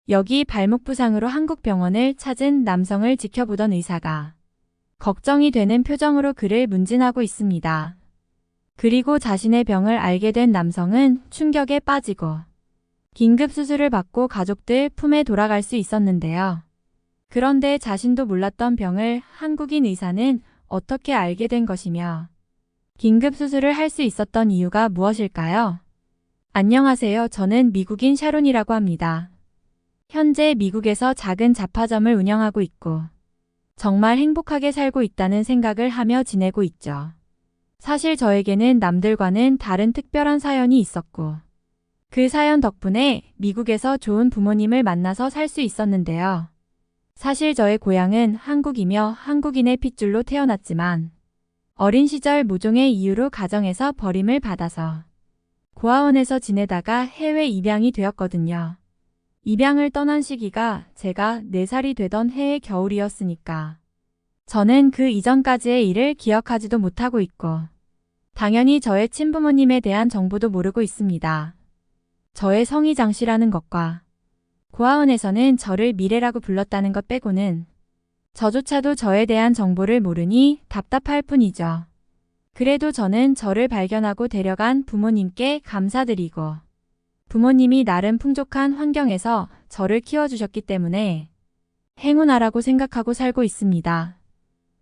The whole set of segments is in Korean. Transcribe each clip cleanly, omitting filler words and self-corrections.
여기 발목 부상으로 한국 병원을 찾은 남성을 지켜보던 의사가 걱정이 되는 표정으로 그를 문진하고 있습니다. 그리고 자신의 병을 알게 된 남성은 충격에 빠지고 긴급 수술을 받고 가족들 품에 돌아갈 수 있었는데요. 그런데 자신도 몰랐던 병을 한국인 의사는 어떻게 알게 된 것이며 긴급 수술을 할 수 있었던 이유가 무엇일까요? 안녕하세요. 저는 미국인 샤론이라고 합니다. 현재 미국에서 작은 잡화점을 운영하고 있고 정말 행복하게 살고 있다는 생각을 하며 지내고 있죠. 사실 저에게는 남들과는 다른 특별한 사연이 있었고 그 사연 덕분에 미국에서 좋은 부모님을 만나서 살 수 있었는데요. 사실 저의 고향은 한국이며 한국인의 핏줄로 태어났지만 어린 시절 모종의 이유로 가정에서 버림을 받아서 고아원에서 지내다가 해외 입양이 되었거든요. 입양을 떠난 시기가 제가 4살이 되던 해의 겨울이었으니까 저는 그 이전까지의 일을 기억하지도 못하고 있고 당연히 저의 친부모님에 대한 정보도 모르고 있습니다. 저의 성이 장씨라는 것과 고아원에서는 저를 미래라고 불렀다는 것 빼고는 저조차도 저에 대한 정보를 모르니 답답할 뿐이죠. 그래도 저는 저를 발견하고 데려간 부모님께 감사드리고 부모님이 나름 풍족한 환경에서 저를 키워주셨기 때문에 행운아라고 생각하고 살고 있습니다.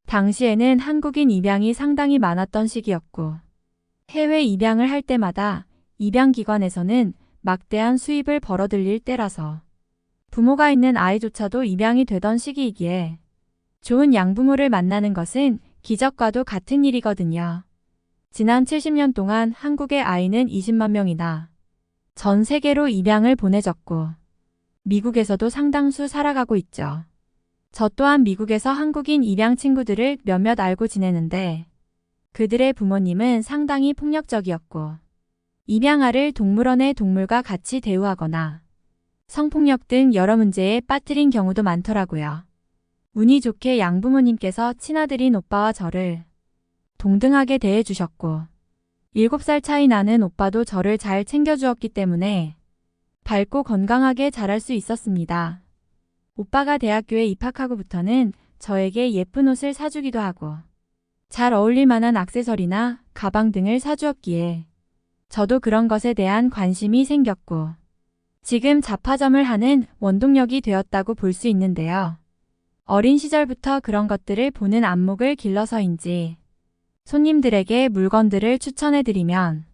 당시에는 한국인 입양이 상당히 많았던 시기였고 해외 입양을 할 때마다 입양기관에서는 막대한 수입을 벌어들일 때라서 부모가 있는 아이조차도 입양이 되던 시기이기에 좋은 양부모를 만나는 것은 기적과도 같은 일이거든요. 지난 70년 동안 한국의 아이는 20만 명이나 전 세계로 입양을 보내졌고 미국에서도 상당수 살아가고 있죠. 저 또한 미국에서 한국인 입양 친구들을 몇몇 알고 지내는데 그들의 부모님은 상당히 폭력적이었고 입양아를 동물원의 동물과 같이 대우하거나 성폭력 등 여러 문제에 빠뜨린 경우도 많더라고요. 운이 좋게 양부모님께서 친아들인 오빠와 저를 동등하게 대해주셨고 7살 차이 나는 오빠도 저를 잘 챙겨주었기 때문에 밝고 건강하게 자랄 수 있었습니다. 오빠가 대학교에 입학하고부터는 저에게 예쁜 옷을 사주기도 하고 잘 어울릴 만한 액세서리나 가방 등을 사주었기에 저도 그런 것에 대한 관심이 생겼고 지금 잡화점을 하는 원동력이 되었다고 볼 수 있는데요. 어린 시절부터 그런 것들을 보는 안목을 길러서인지 손님들에게 물건들을 추천해드리면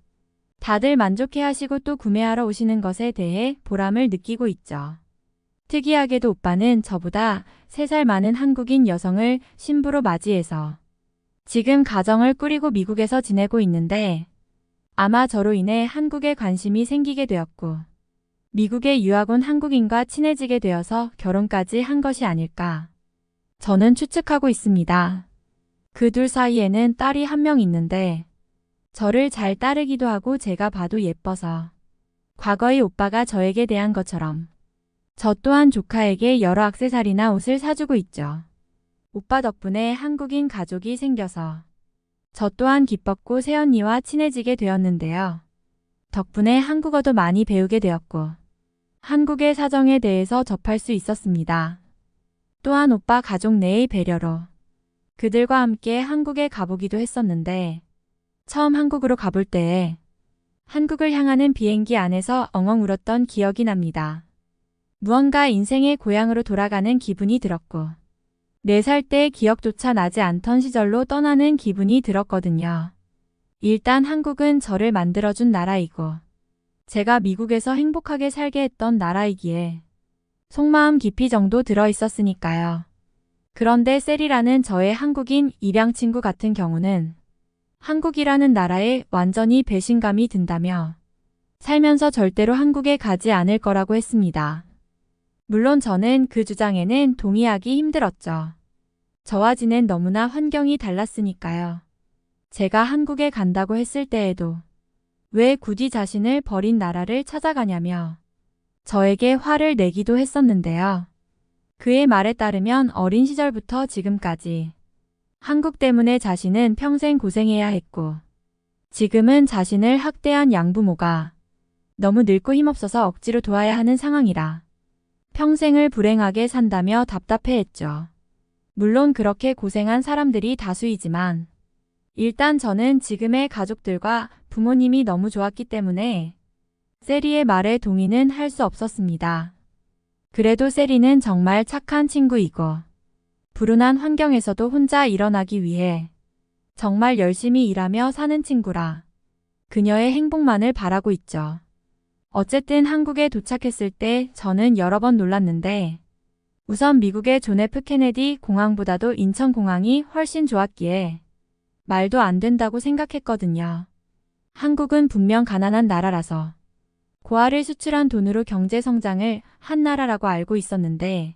다들 만족해 하시고 또 구매하러 오시는 것에 대해 보람을 느끼고 있죠. 특이하게도 오빠는 저보다 3살 많은 한국인 여성을 신부로 맞이해서 지금 가정을 꾸리고 미국에서 지내고 있는데 아마 저로 인해 한국에 관심이 생기게 되었고 미국에 유학 온 한국인과 친해지게 되어서 결혼까지 한 것이 아닐까 저는 추측하고 있습니다. 그 둘 사이에는 딸이 1명 있는데 저를 잘 따르기도 하고 제가 봐도 예뻐서 과거의 오빠가 저에게 대한 것처럼 저 또한 조카에게 여러 액세서리나 옷을 사주고 있죠. 오빠 덕분에 한국인 가족이 생겨서 저 또한 기뻤고 새언니와 친해지게 되었는데요. 덕분에 한국어도 많이 배우게 되었고 한국의 사정에 대해서 접할 수 있었습니다. 또한 오빠 가족 내의 배려로 그들과 함께 한국에 가보기도 했었는데 처음 한국으로 가볼 때에 한국을 향하는 비행기 안에서 엉엉 울었던 기억이 납니다. 무언가 인생의 고향으로 돌아가는 기분이 들었고 4살 때의 기억조차 나지 않던 시절로 떠나는 기분이 들었거든요. 일단 한국은 저를 만들어준 나라이고 제가 미국에서 행복하게 살게 했던 나라이기에 속마음 깊이 정도 들어있었으니까요. 그런데 셀이라는 저의 한국인 입양 친구 같은 경우는 한국이라는 나라에 완전히 배신감이 든다며 살면서 절대로 한국에 가지 않을 거라고 했습니다. 물론 저는 그 주장에는 동의하기 힘들었죠. 저와 지낸 너무나 환경이 달랐으니까요. 제가 한국에 간다고 했을 때에도 왜 굳이 자신을 버린 나라를 찾아가냐며 저에게 화를 내기도 했었는데요. 그의 말에 따르면 어린 시절부터 지금까지 한국 때문에 자신은 평생 고생해야 했고 지금은 자신을 학대한 양부모가 너무 늙고 힘없어서 억지로 도와야 하는 상황이라 평생을 불행하게 산다며 답답해했죠. 물론 그렇게 고생한 사람들이 다수이지만 일단 저는 지금의 가족들과 부모님이 너무 좋았기 때문에 세리의 말에 동의는 할 수 없었습니다. 그래도 세리는 정말 착한 친구이고 불운한 환경에서도 혼자 일어나기 위해 정말 열심히 일하며 사는 친구라 그녀의 행복만을 바라고 있죠. 어쨌든 한국에 도착했을 때 저는 여러 번 놀랐는데 우선 미국의 존 F 케네디 공항보다도 인천공항이 훨씬 좋았기에 말도 안 된다고 생각했거든요. 한국은 분명 가난한 나라라서 고아를 수출한 돈으로 경제 성장을 한 나라라고 알고 있었는데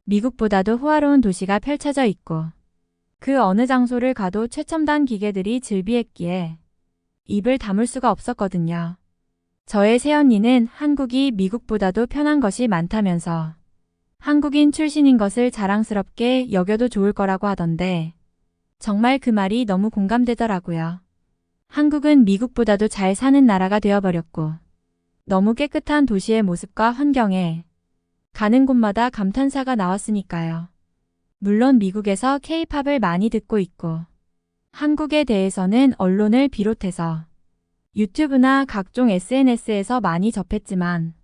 미국보다도 호화로운 도시가 펼쳐져 있고 그 어느 장소를 가도 최첨단 기계들이 즐비했기에 입을 다물 수가 없었거든요. 저의 새언니는 한국이 미국보다도 편한 것이 많다면서 한국인 출신인 것을 자랑스럽게 여겨도 좋을 거라고 하던데 정말 그 말이 너무 공감되더라고요. 한국은 미국보다도 잘 사는 나라가 되어버렸고 너무 깨끗한 도시의 모습과 환경에 가는 곳마다 감탄사가 나왔으니까요. 물론 미국에서 K-팝을 많이 듣고 있고 한국에 대해서는 언론을 비롯해서 유튜브나 각종 SNS에서 많이 접했지만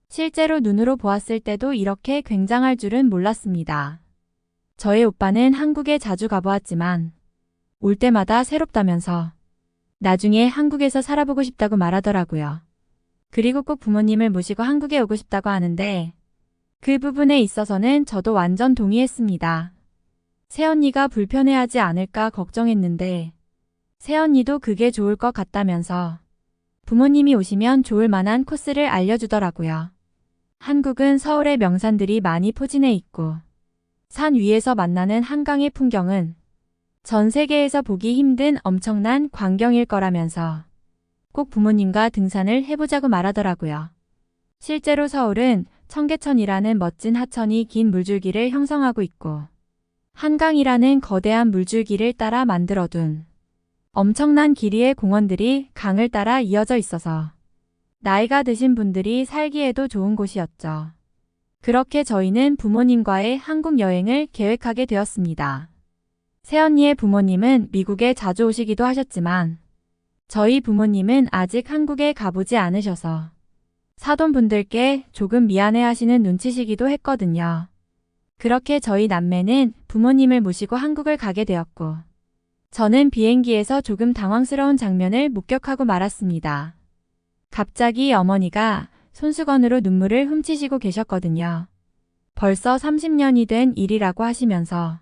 실제로 눈으로 보았을 때도 이렇게 굉장할 줄은 몰랐습니다. 저의 오빠는 한국에 자주 가보았지만 올 때마다 새롭다면서 나중에 한국에서 살아보고 싶다고 말하더라고요. 그리고 꼭 부모님을 모시고 한국에 오고 싶다고 하는데 그 부분에 있어서는 저도 완전 동의했습니다. 새언니가 불편해하지 않을까 걱정했는데 새언니도 그게 좋을 것 같다면서 부모님이 오시면 좋을 만한 코스를 알려주더라고요. 한국은 서울의 명산들이 많이 포진해 있고 산 위에서 만나는 한강의 풍경은 전 세계에서 보기 힘든 엄청난 광경일 거라면서 꼭 부모님과 등산을 해보자고 말하더라고요. 실제로 서울은 청계천이라는 멋진 하천이 긴 물줄기를 형성하고 있고 한강이라는 거대한 물줄기를 따라 만들어둔 엄청난 길이의 공원들이 강을 따라 이어져 있어서 나이가 드신 분들이 살기에도 좋은 곳이었죠. 그렇게 저희는 부모님과의 한국 여행을 계획하게 되었습니다. 새언니의 부모님은 미국에 자주 오시기도 하셨지만 저희 부모님은 아직 한국에 가보지 않으셔서 사돈분들께 조금 미안해하시는 눈치시기도 했거든요. 그렇게 저희 남매는 부모님을 모시고 한국을 가게 되었고 저는 비행기에서 조금 당황스러운 장면을 목격하고 말았습니다. 갑자기 어머니가 손수건으로 눈물을 훔치시고 계셨거든요. 벌써 30년이 된 일이라고 하시면서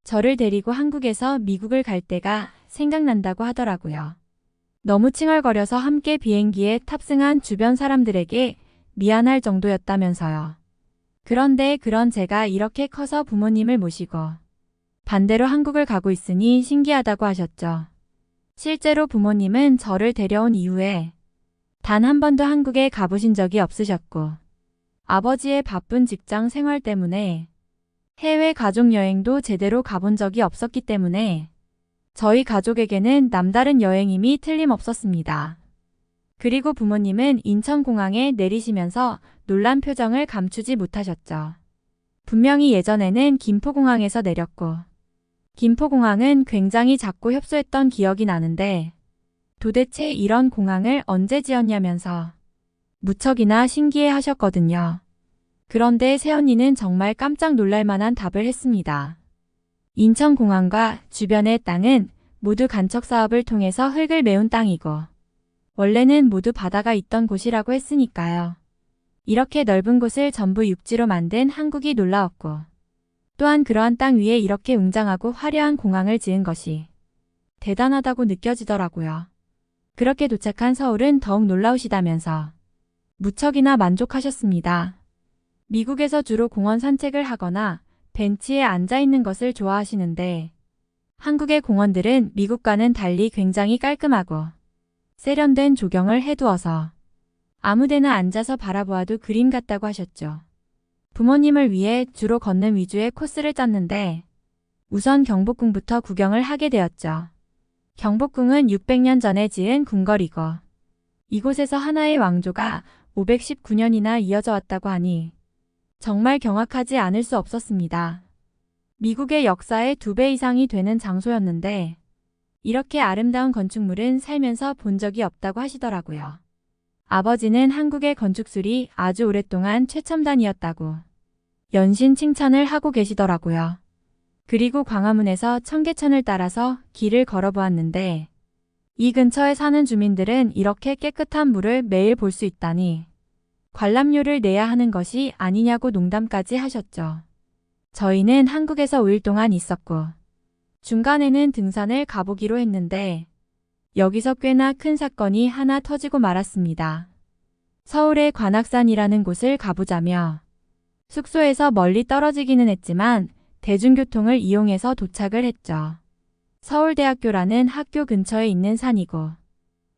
저를 데리고 한국에서 미국을 갈 때가 생각난다고 하더라고요. 너무 칭얼거려서 함께 비행기에 탑승한 주변 사람들에게 미안할 정도였다면서요. 그런데 그런 제가 이렇게 커서 부모님을 모시고 반대로 한국을 가고 있으니 신기하다고 하셨죠. 실제로 부모님은 저를 데려온 이후에 단 한 번도 한국에 가보신 적이 없으셨고 아버지의 바쁜 직장 생활 때문에 해외 가족여행도 제대로 가본 적이 없었기 때문에 저희 가족에게는 남다른 여행임이 틀림없었습니다. 그리고 부모님은 인천공항에 내리시면서 놀란 표정을 감추지 못하셨죠. 분명히 예전에는 김포공항에서 내렸고 김포공항은 굉장히 작고 협소했던 기억이 나는데 도대체 이런 공항을 언제 지었냐면서 무척이나 신기해 하셨거든요. 그런데 새언니는 정말 깜짝 놀랄 만한 답을 했습니다. 인천공항과 주변의 땅은 모두 간척 사업을 통해서 흙을 메운 땅이고 원래는 모두 바다가 있던 곳이라고 했으니까요. 이렇게 넓은 곳을 전부 육지로 만든 한국이 놀라웠고 또한 그러한 땅 위에 이렇게 웅장하고 화려한 공항을 지은 것이 대단하다고 느껴지더라고요. 그렇게 도착한 서울은 더욱 놀라우시다면서 무척이나 만족하셨습니다. 미국에서 주로 공원 산책을 하거나 벤치에 앉아 있는 것을 좋아하시는데 한국의 공원들은 미국과는 달리 굉장히 깔끔하고 세련된 조경을 해두어서 아무데나 앉아서 바라보아도 그림 같다고 하셨죠. 부모님을 위해 주로 걷는 위주의 코스를 짰는데 우선 경복궁부터 구경을 하게 되었죠. 경복궁은 600년 전에 지은 궁궐이고 이곳에서 하나의 왕조가 519년이나 이어져 왔다고 하니 정말 경악하지 않을 수 없었습니다. 미국의 역사의 2배 이상이 되는 장소였는데 이렇게 아름다운 건축물은 살면서 본 적이 없다고 하시더라고요. 아버지는 한국의 건축술이 아주 오랫동안 최첨단이었다고 연신 칭찬을 하고 계시더라고요. 그리고 광화문에서 청계천을 따라서 길을 걸어보았는데 이 근처에 사는 주민들은 이렇게 깨끗한 물을 매일 볼 수 있다니 관람료를 내야 하는 것이 아니냐고 농담까지 하셨죠. 저희는 한국에서 5일 동안 있었고 중간에는 등산을 가보기로 했는데 여기서 꽤나 큰 사건이 하나 터지고 말았습니다. 서울의 관악산이라는 곳을 가보자며 숙소에서 멀리 떨어지기는 했지만 대중교통을 이용해서 도착을 했죠. 서울대학교라는 학교 근처에 있는 산이고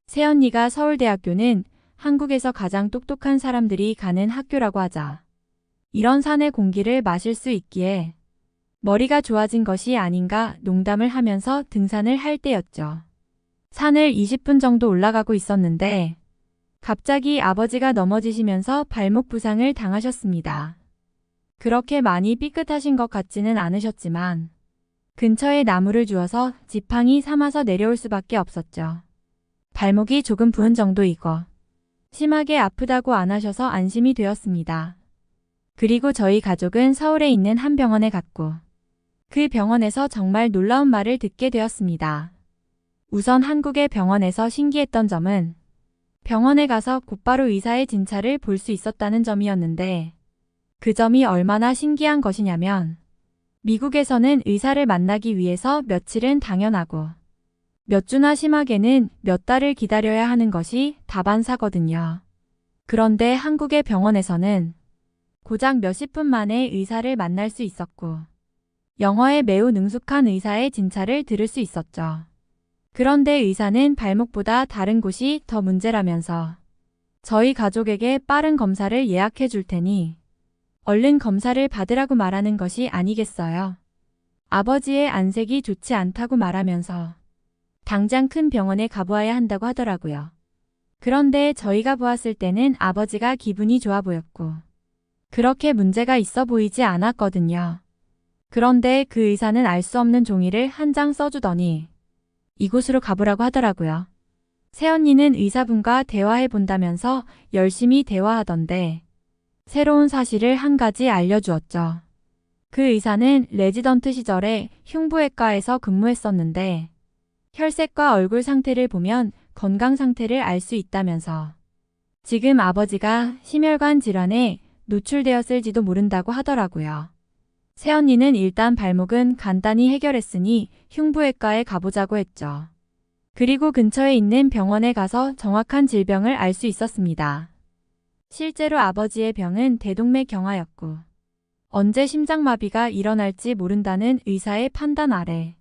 새언니가 서울대학교는 한국에서 가장 똑똑한 사람들이 가는 학교라고 하자 이런 산의 공기를 마실 수 있기에 머리가 좋아진 것이 아닌가 농담을 하면서 등산을 할 때였죠. 산을 20분 정도 올라가고 있었는데 갑자기 아버지가 넘어지시면서 발목 부상을 당하셨습니다. 그렇게 많이 삐끗하신 것 같지는 않으셨지만 근처에 나무를 주워서 지팡이 삼아서 내려올 수밖에 없었죠. 발목이 조금 부은 정도이고 심하게 아프다고 안 하셔서 안심이 되었습니다. 그리고 저희 가족은 서울에 있는 한 병원에 갔고 그 병원에서 정말 놀라운 말을 듣게 되었습니다. 우선 한국의 병원에서 신기했던 점은 병원에 가서 곧바로 의사의 진찰을 볼 수 있었다는 점이었는데 그 점이 얼마나 신기한 것이냐면 미국에서는 의사를 만나기 위해서 며칠은 당연하고 몇 주나 심하게는 몇 달을 기다려야 하는 것이 다반사거든요. 그런데 한국의 병원에서는 고작 몇십 분 만에 의사를 만날 수 있었고 영어에 매우 능숙한 의사의 진찰을 들을 수 있었죠. 그런데 의사는 발목보다 다른 곳이 더 문제라면서 저희 가족에게 빠른 검사를 예약해 줄 테니 얼른 검사를 받으라고 말하는 것이 아니겠어요. 아버지의 안색이 좋지 않다고 말하면서 당장 큰 병원에 가보아야 한다고 하더라고요. 그런데 저희가 보았을 때는 아버지가 기분이 좋아 보였고 그렇게 문제가 있어 보이지 않았거든요. 그런데 그 의사는 알 수 없는 종이를 한 장 써주더니 이곳으로 가보라고 하더라고요. 새언니는 의사분과 대화해 본다면서 열심히 대화하던데 새로운 사실을 한 가지 알려주었죠. 그 의사는 레지던트 시절에 흉부외과에서 근무했었는데 혈색과 얼굴 상태를 보면 건강 상태를 알 수 있다면서 지금 아버지가 심혈관 질환에 노출되었을지도 모른다고 하더라고요. 새언니는 일단 발목은 간단히 해결했으니 흉부외과에 가보자고 했죠. 그리고 근처에 있는 병원에 가서 정확한 질병을 알 수 있었습니다. 실제로 아버지의 병은 대동맥경화였고 언제 심장마비가 일어날지 모른다는 의사의 판단 아래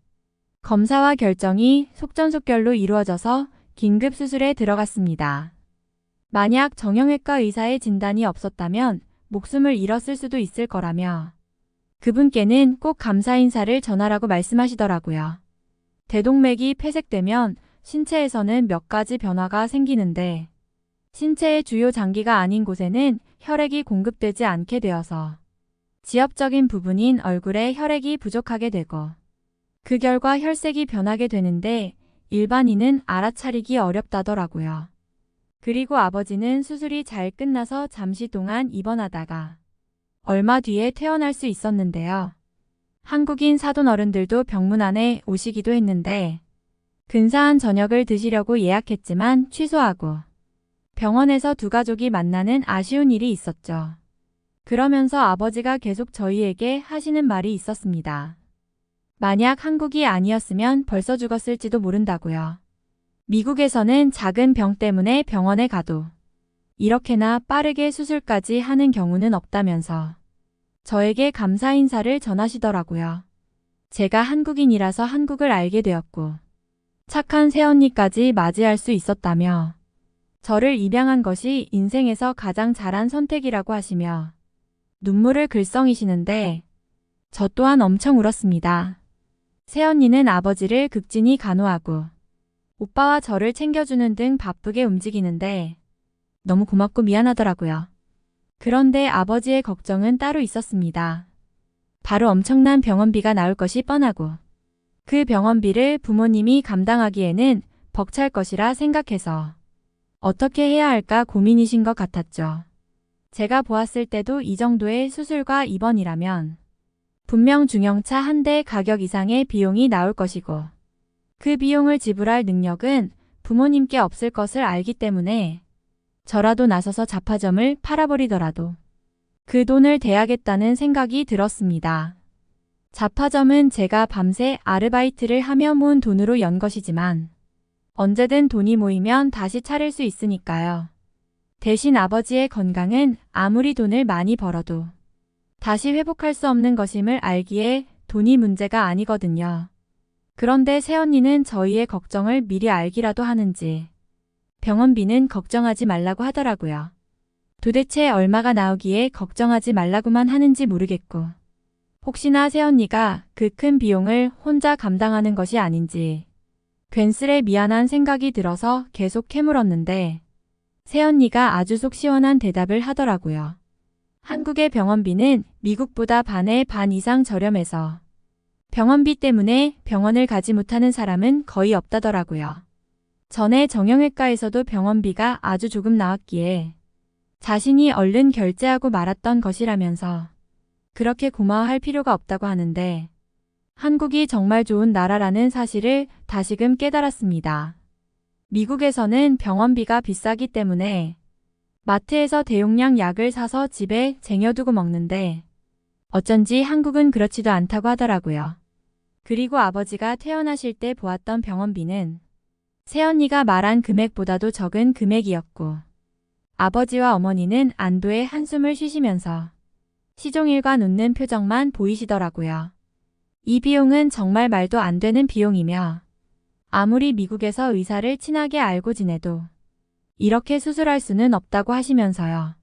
검사와 결정이 속전속결로 이루어져서 긴급 수술에 들어갔습니다. 만약 정형외과 의사의 진단이 없었다면 목숨을 잃었을 수도 있을 거라며 그분께는 꼭 감사 인사를 전하라고 말씀하시더라고요. 대동맥이 폐색되면 신체에서는 몇 가지 변화가 생기는데 신체의 주요 장기가 아닌 곳에는 혈액이 공급되지 않게 되어서 지엽적인 부분인 얼굴에 혈액이 부족하게 되고 그 결과 혈색이 변하게 되는데 일반인은 알아차리기 어렵다더라고요. 그리고 아버지는 수술이 잘 끝나서 잠시 동안 입원하다가 얼마 뒤에 퇴원할 수 있었는데요. 한국인 사돈 어른들도 병문안에 오시기도 했는데 근사한 저녁을 드시려고 예약했지만 취소하고 병원에서 두 가족이 만나는 아쉬운 일이 있었죠. 그러면서 아버지가 계속 저희에게 하시는 말이 있었습니다. 만약 한국이 아니었으면 벌써 죽었을지도 모른다고요. 미국에서는 작은 병 때문에 병원에 가도 이렇게나 빠르게 수술까지 하는 경우는 없다면서 저에게 감사 인사를 전하시더라고요. 제가 한국인이라서 한국을 알게 되었고 착한 새언니까지 맞이할 수 있었다며 저를 입양한 것이 인생에서 가장 잘한 선택이라고 하시며 눈물을 글썽이시는데 저 또한 엄청 울었습니다. 새언니는 아버지를 극진히 간호하고 오빠와 저를 챙겨주는 등 바쁘게 움직이는데 너무 고맙고 미안하더라고요. 그런데 아버지의 걱정은 따로 있었습니다. 바로 엄청난 병원비가 나올 것이 뻔하고 그 병원비를 부모님이 감당하기에는 벅찰 것이라 생각해서 어떻게 해야 할까 고민이신 것 같았죠. 제가 보았을 때도 이 정도의 수술과 입원이라면 분명 중형차 한 대 가격 이상의 비용이 나올 것이고 그 비용을 지불할 능력은 부모님께 없을 것을 알기 때문에 저라도 나서서 잡화점을 팔아버리더라도 그 돈을 대야겠다는 생각이 들었습니다. 잡화점은 제가 밤새 아르바이트를 하며 모은 돈으로 연 것이지만 언제든 돈이 모이면 다시 차릴 수 있으니까요. 대신 아버지의 건강은 아무리 돈을 많이 벌어도 다시 회복할 수 없는 것임을 알기에 돈이 문제가 아니거든요. 그런데 새언니는 저희의 걱정을 미리 알기라도 하는지 병원비는 걱정하지 말라고 하더라고요. 도대체 얼마가 나오기에 걱정하지 말라고만 하는지 모르겠고 혹시나 새언니가 그 큰 비용을 혼자 감당하는 것이 아닌지 괜스레 미안한 생각이 들어서 계속 캐물었는데 새언니가 아주 속 시원한 대답을 하더라고요. 한국의 병원비는 미국보다 반의 반 이상 저렴해서 병원비 때문에 병원을 가지 못하는 사람은 거의 없다더라고요. 전에 정형외과에서도 병원비가 아주 조금 나왔기에 자신이 얼른 결제하고 말았던 것이라면서 그렇게 고마워할 필요가 없다고 하는데 한국이 정말 좋은 나라라는 사실을 다시금 깨달았습니다. 미국에서는 병원비가 비싸기 때문에 마트에서 대용량 약을 사서 집에 쟁여두고 먹는데 어쩐지 한국은 그렇지도 않다고 하더라고요. 그리고 아버지가 퇴원하실 때 보았던 병원비는 새언니가 말한 금액보다도 적은 금액이었고 아버지와 어머니는 안도의 한숨을 쉬시면서 시종일관 웃는 표정만 보이시더라고요. 이 비용은 정말 말도 안 되는 비용이며 아무리 미국에서 의사를 친하게 알고 지내도 이렇게 수술할 수는 없다고 하시면서요.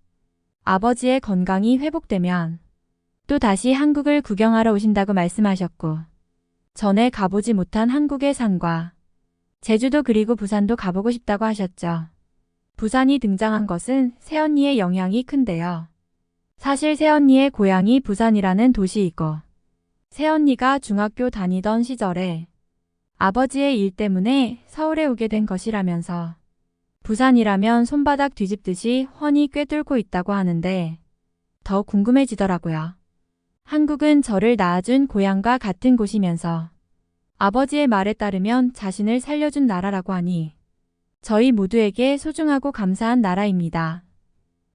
아버지의 건강이 회복되면 또 다시 한국을 구경하러 오신다고 말씀하셨고 전에 가보지 못한 한국의 산과 제주도 그리고 부산도 가보고 싶다고 하셨죠. 부산이 등장한 것은 새언니의 영향이 큰데요. 사실 새언니의 고향이 부산이라는 도시이고 새언니가 중학교 다니던 시절에 아버지의 일 때문에 서울에 오게 된 것이라면서 부산이라면 손바닥 뒤집듯이 훤히 꿰뚫고 있다고 하는데 더 궁금해지더라고요. 한국은 저를 낳아준 고향과 같은 곳이면서 아버지의 말에 따르면 자신을 살려준 나라라고 하니 저희 모두에게 소중하고 감사한 나라입니다.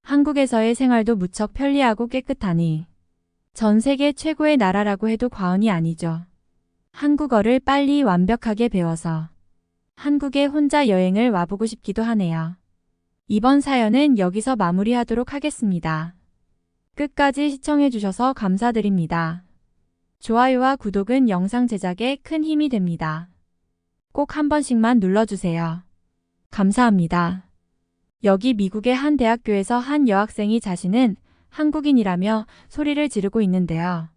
한국에서의 생활도 무척 편리하고 깨끗하니 전 세계 최고의 나라라고 해도 과언이 아니죠. 한국어를 빨리 완벽하게 배워서 한국에 혼자 여행을 와보고 싶기도 하네요. 이번 사연은 여기서 마무리하도록 하겠습니다. 끝까지 시청해주셔서 감사드립니다. 좋아요와 구독은 영상 제작에 큰 힘이 됩니다. 꼭 한 번씩만 눌러주세요. 감사합니다. 여기 미국의 한 대학교에서 한 여학생이 자신은 한국인이라며 소리를 지르고 있는데요.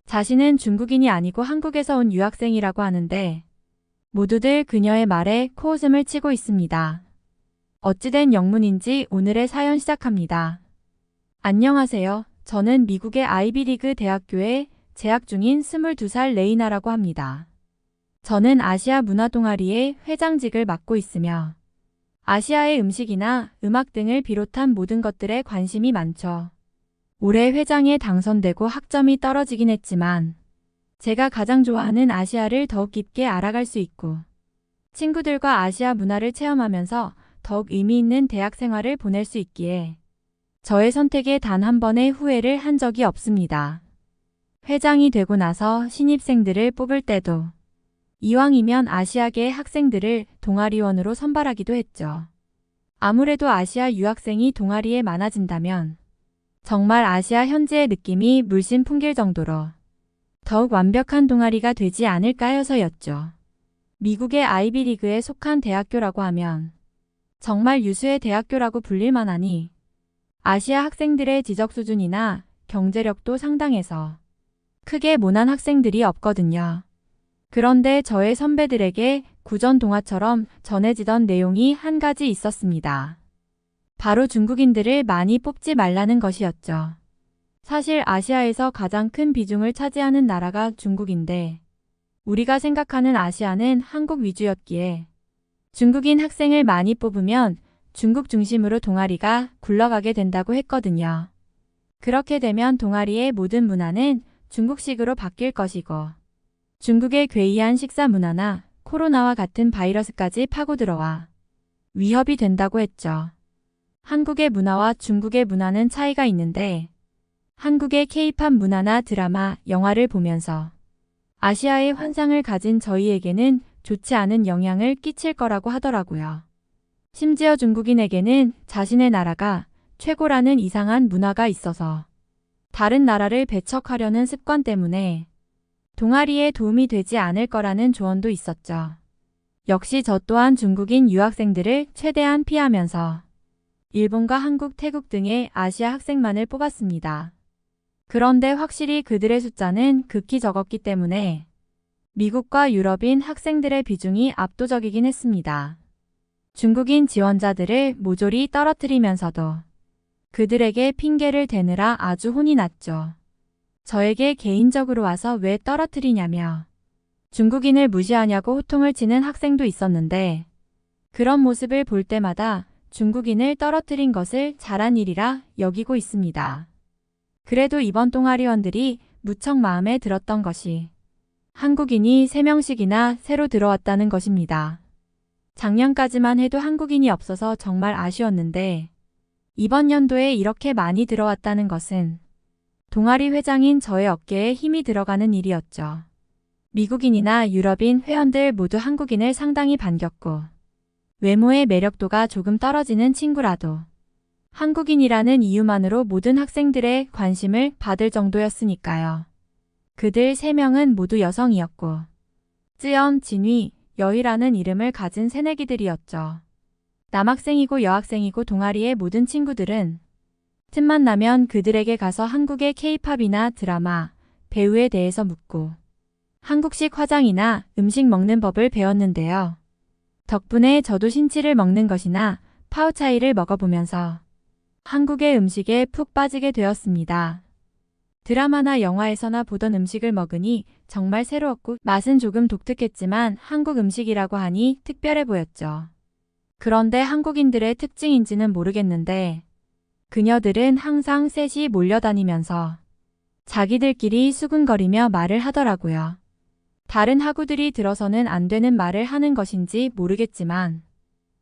자신은 중국인이 아니고 한국에서 온 유학생이라고 하는데 모두들 그녀의 말에 코웃음을 치고 있습니다. 어찌된 영문인지 오늘의 사연 시작합니다. 안녕하세요. 저는 미국의 아이비리그 대학교에 재학 중인 22살 레이나라고 합니다. 저는 아시아 문화 동아리의 회장직을 맡고 있으며 아시아의 음식이나 음악 등을 비롯한 모든 것들에 관심이 많죠. 올해 회장에 당선되고 학점이 떨어지긴 했지만 제가 가장 좋아하는 아시아를 더욱 깊게 알아갈 수 있고 친구들과 아시아 문화를 체험하면서 더욱 의미 있는 대학 생활을 보낼 수 있기에 저의 선택에 단 한 번의 후회를 한 적이 없습니다. 회장이 되고 나서 신입생들을 뽑을 때도 이왕이면 아시아계 학생들을 동아리원으로 선발하기도 했죠. 아무래도 아시아 유학생이 동아리에 많아진다면 정말 아시아 현지의 느낌이 물씬 풍길 정도로 더욱 완벽한 동아리가 되지 않을까 해서였죠. 미국의 아이비리그에 속한 대학교라고 하면 정말 유수의 대학교라고 불릴 만하니 아시아 학생들의 지적 수준이나 경제력도 상당해서 크게 모난 학생들이 없거든요. 그런데 저의 선배들에게 구전 동화처럼 전해지던 내용이 한 가지 있었습니다. 바로 중국인들을 많이 뽑지 말라는 것이었죠. 사실 아시아에서 가장 큰 비중을 차지하는 나라가 중국인데 우리가 생각하는 아시아는 한국 위주였기에 중국인 학생을 많이 뽑으면 중국 중심으로 동아리가 굴러가게 된다고 했거든요. 그렇게 되면 동아리의 모든 문화는 중국식으로 바뀔 것이고 중국의 괴이한 식사 문화나 코로나와 같은 바이러스까지 파고들어와 위협이 된다고 했죠. 한국의 문화와 중국의 문화는 차이가 있는데 한국의 K-팝 문화나 드라마, 영화를 보면서 아시아의 환상을 가진 저희에게는 좋지 않은 영향을 끼칠 거라고 하더라고요. 심지어 중국인에게는 자신의 나라가 최고라는 이상한 문화가 있어서 다른 나라를 배척하려는 습관 때문에 동아리에 도움이 되지 않을 거라는 조언도 있었죠. 역시 저 또한 중국인 유학생들을 최대한 피하면서 일본과 한국, 태국 등의 아시아 학생만을 뽑았습니다. 그런데 확실히 그들의 숫자는 극히 적었기 때문에 미국과 유럽인 학생들의 비중이 압도적이긴 했습니다. 중국인 지원자들을 모조리 떨어뜨리면서도 그들에게 핑계를 대느라 아주 혼이 났죠. 저에게 개인적으로 와서 왜 떨어뜨리냐며 중국인을 무시하냐고 호통을 치는 학생도 있었는데 그런 모습을 볼 때마다 중국인을 떨어뜨린 것을 잘한 일이라 여기고 있습니다. 그래도 이번 동아리원들이 무척 마음에 들었던 것이 한국인이 3명씩이나 새로 들어왔다는 것입니다. 작년까지만 해도 한국인이 없어서 정말 아쉬웠는데 이번 연도에 이렇게 많이 들어왔다는 것은 동아리 회장인 저의 어깨에 힘이 들어가는 일이었죠. 미국인이나 유럽인 회원들 모두 한국인을 상당히 반겼고 외모의 매력도가 조금 떨어지는 친구라도 한국인이라는 이유만으로 모든 학생들의 관심을 받을 정도였으니까요. 그들 3명은 모두 여성이었고 쯔연, 진위, 여희라는 이름을 가진 새내기들이었죠. 남학생이고 여학생이고 동아리의 모든 친구들은 틈만 나면 그들에게 가서 한국의 K-팝이나 드라마, 배우에 대해서 묻고 한국식 화장이나 음식 먹는 법을 배웠는데요. 덕분에 저도 신치를 먹는 것이나 파오차이를 먹어보면서 한국의 음식에 푹 빠지게 되었습니다. 드라마나 영화에서나 보던 음식을 먹으니 정말 새로웠고 맛은 조금 독특했지만 한국 음식이라고 하니 특별해 보였죠. 그런데 한국인들의 특징인지는 모르겠는데 그녀들은 항상 셋이 몰려다니면서 자기들끼리 수근거리며 말을 하더라고요. 다른 학우들이 들어서는 안 되는 말을 하는 것인지 모르겠지만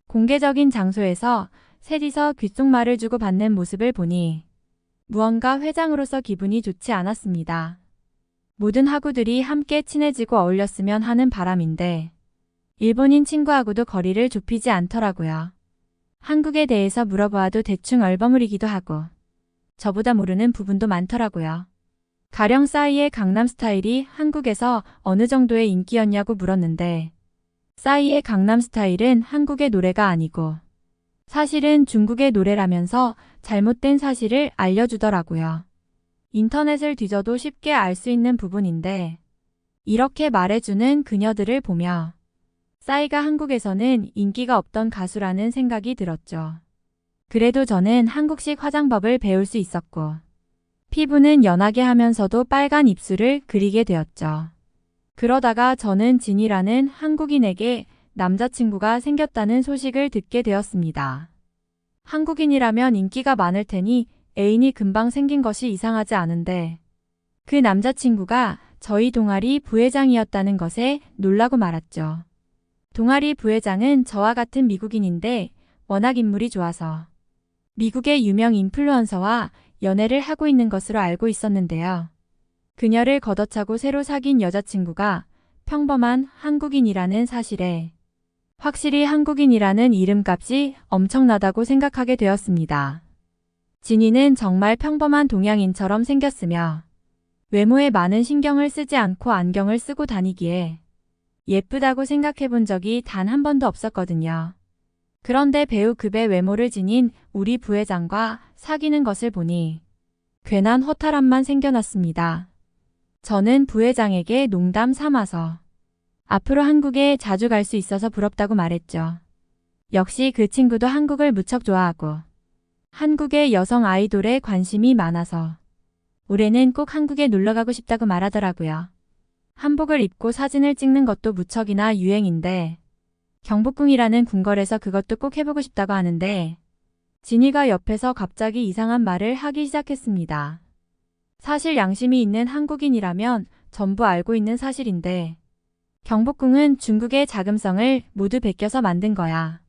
공개적인 장소에서 셋이서 귓속말을 주고받는 모습을 보니 무언가 회장으로서 기분이 좋지 않았습니다. 모든 학우들이 함께 친해지고 어울렸으면 하는 바람인데 일본인 친구하고도 거리를 좁히지 않더라고요. 한국에 대해서 물어보아도 대충 얼버무리기도 하고 저보다 모르는 부분도 많더라고요. 가령 싸이의 강남스타일이 한국에서 어느 정도의 인기였냐고 물었는데 싸이의 강남스타일은 한국의 노래가 아니고 사실은 중국의 노래라면서 잘못된 사실을 알려주더라고요. 인터넷을 뒤져도 쉽게 알 수 있는 부분인데 이렇게 말해주는 그녀들을 보며 싸이가 한국에서는 인기가 없던 가수라는 생각이 들었죠. 그래도 저는 한국식 화장법을 배울 수 있었고 피부는 연하게 하면서도 빨간 입술을 그리게 되었죠. 그러다가 저는 진이라는 한국인에게 남자친구가 생겼다는 소식을 듣게 되었습니다. 한국인이라면 인기가 많을 테니 애인이 금방 생긴 것이 이상하지 않은데 그 남자친구가 저희 동아리 부회장이었다는 것에 놀라고 말았죠. 동아리 부회장은 저와 같은 미국인인데 워낙 인물이 좋아서 미국의 유명 인플루언서와 연애를 하고 있는 것으로 알고 있었는데요. 그녀를 걷어차고 새로 사귄 여자친구가 평범한 한국인이라는 사실에 확실히 한국인이라는 이름값이 엄청나다고 생각하게 되었습니다. 진이는 정말 평범한 동양인처럼 생겼으며 외모에 많은 신경을 쓰지 않고 안경을 쓰고 다니기에 예쁘다고 생각해 본 적이 단 한 번도 없었거든요. 그런데 배우급의 외모를 지닌 우리 부회장과 사귀는 것을 보니 괜한 허탈함만 생겨났습니다. 저는 부회장에게 농담 삼아서 앞으로 한국에 자주 갈 수 있어서 부럽다고 말했죠. 역시 그 친구도 한국을 무척 좋아하고 한국의 여성 아이돌에 관심이 많아서 올해는 꼭 한국에 놀러가고 싶다고 말하더라고요. 한복을 입고 사진을 찍는 것도 무척이나 유행인데 경복궁이라는 궁궐에서 그것도 꼭 해보고 싶다고 하는데 진이가 옆에서 갑자기 이상한 말을 하기 시작했습니다. 사실 양심이 있는 한국인이라면 전부 알고 있는 사실인데 경복궁은 중국의 자금성을 모두 베껴서 만든 거야.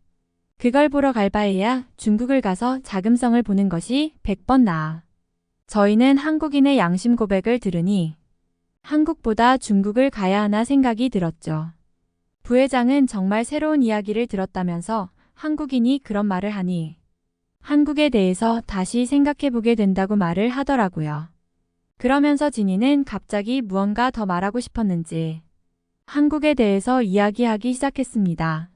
그걸 보러 갈 바에야 중국을 가서 자금성을 보는 것이 100번 나아. 저희는 한국인의 양심 고백을 들으니 한국보다 중국을 가야 하나 생각이 들었죠. 부회장은 정말 새로운 이야기를 들었다면서 한국인이 그런 말을 하니 한국에 대해서 다시 생각해보게 된다고 말을 하더라고요. 그러면서 진이는 갑자기 무언가 더 말하고 싶었는지 한국에 대해서 이야기하기 시작했습니다.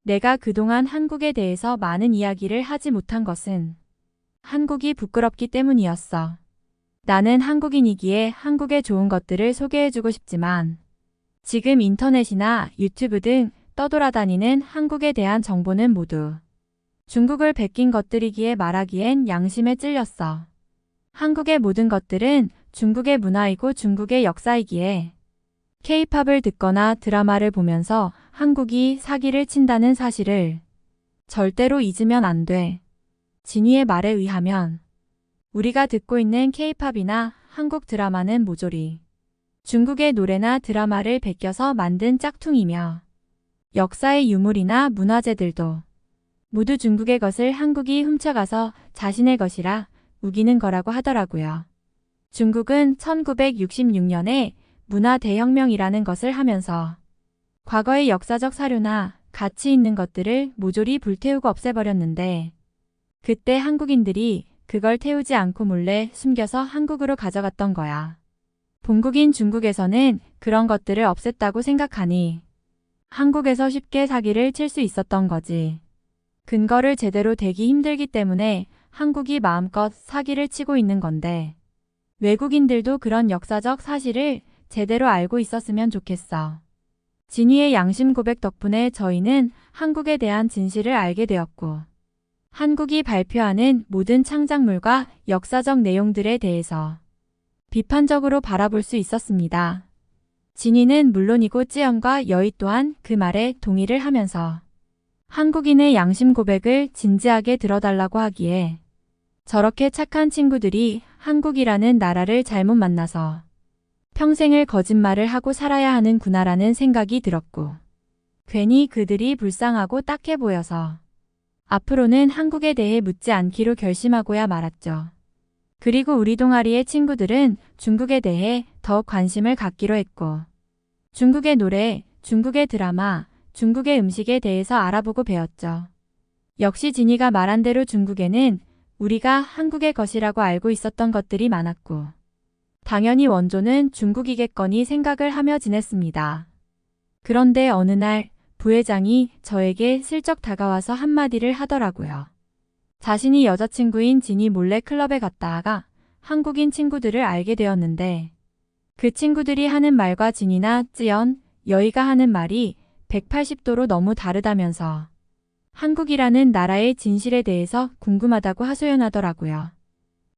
내가 그동안 한국에 대해서 많은 이야기를 하지 못한 것은 한국이 부끄럽기 때문이었어. 나는 한국인이기에 한국의 좋은 것들을 소개해주고 싶지만 지금 인터넷이나 유튜브 등 떠돌아다니는 한국에 대한 정보는 모두 중국을 베낀 것들이기에 말하기엔 양심에 찔렸어. 한국의 모든 것들은 중국의 문화이고 중국의 역사이기에 K-팝을 듣거나 드라마를 보면서 한국이 사기를 친다는 사실을 절대로 잊으면 안 돼. 진이의 말에 의하면 우리가 듣고 있는 K-팝이나 한국 드라마는 모조리 중국의 노래나 드라마를 베껴서 만든 짝퉁이며 역사의 유물이나 문화재들도 모두 중국의 것을 한국이 훔쳐가서 자신의 것이라 우기는 거라고 하더라고요. 중국은 1966년에 문화 대혁명이라는 것을 하면서 과거의 역사적 사료나 가치 있는 것들을 모조리 불태우고 없애버렸는데 그때 한국인들이 그걸 태우지 않고 몰래 숨겨서 한국으로 가져갔던 거야. 본국인 중국에서는 그런 것들을 없앴다고 생각하니 한국에서 쉽게 사기를 칠 수 있었던 거지. 근거를 제대로 대기 힘들기 때문에 한국이 마음껏 사기를 치고 있는 건데 외국인들도 그런 역사적 사실을 제대로 알고 있었으면 좋겠어. 진이의 양심 고백 덕분에 저희는 한국에 대한 진실을 알게 되었고 한국이 발표하는 모든 창작물과 역사적 내용들에 대해서 비판적으로 바라볼 수 있었습니다. 진이는 물론이고 찌연과 여의 또한 그 말에 동의를 하면서 한국인의 양심 고백을 진지하게 들어달라고 하기에 저렇게 착한 친구들이 한국이라는 나라를 잘못 만나서 평생을 거짓말을 하고 살아야 하는구나라는 생각이 들었고 괜히 그들이 불쌍하고 딱해 보여서 앞으로는 한국에 대해 묻지 않기로 결심하고야 말았죠. 그리고 우리 동아리의 친구들은 중국에 대해 더 관심을 갖기로 했고 중국의 노래, 중국의 드라마, 중국의 음식에 대해서 알아보고 배웠죠. 역시 진이가 말한 대로 중국에는 우리가 한국의 것이라고 알고 있었던 것들이 많았고 당연히 원조는 중국이겠거니 생각을 하며 지냈습니다. 그런데 어느 날 부회장이 저에게 슬쩍 다가와서 한마디를 하더라고요. 자신이 여자친구인 진이 몰래 클럽에 갔다가 한국인 친구들을 알게 되었는데 그 친구들이 하는 말과 진이나 찌연, 여의가 하는 말이 180도로 너무 다르다면서 한국이라는 나라의 진실에 대해서 궁금하다고 하소연하더라고요.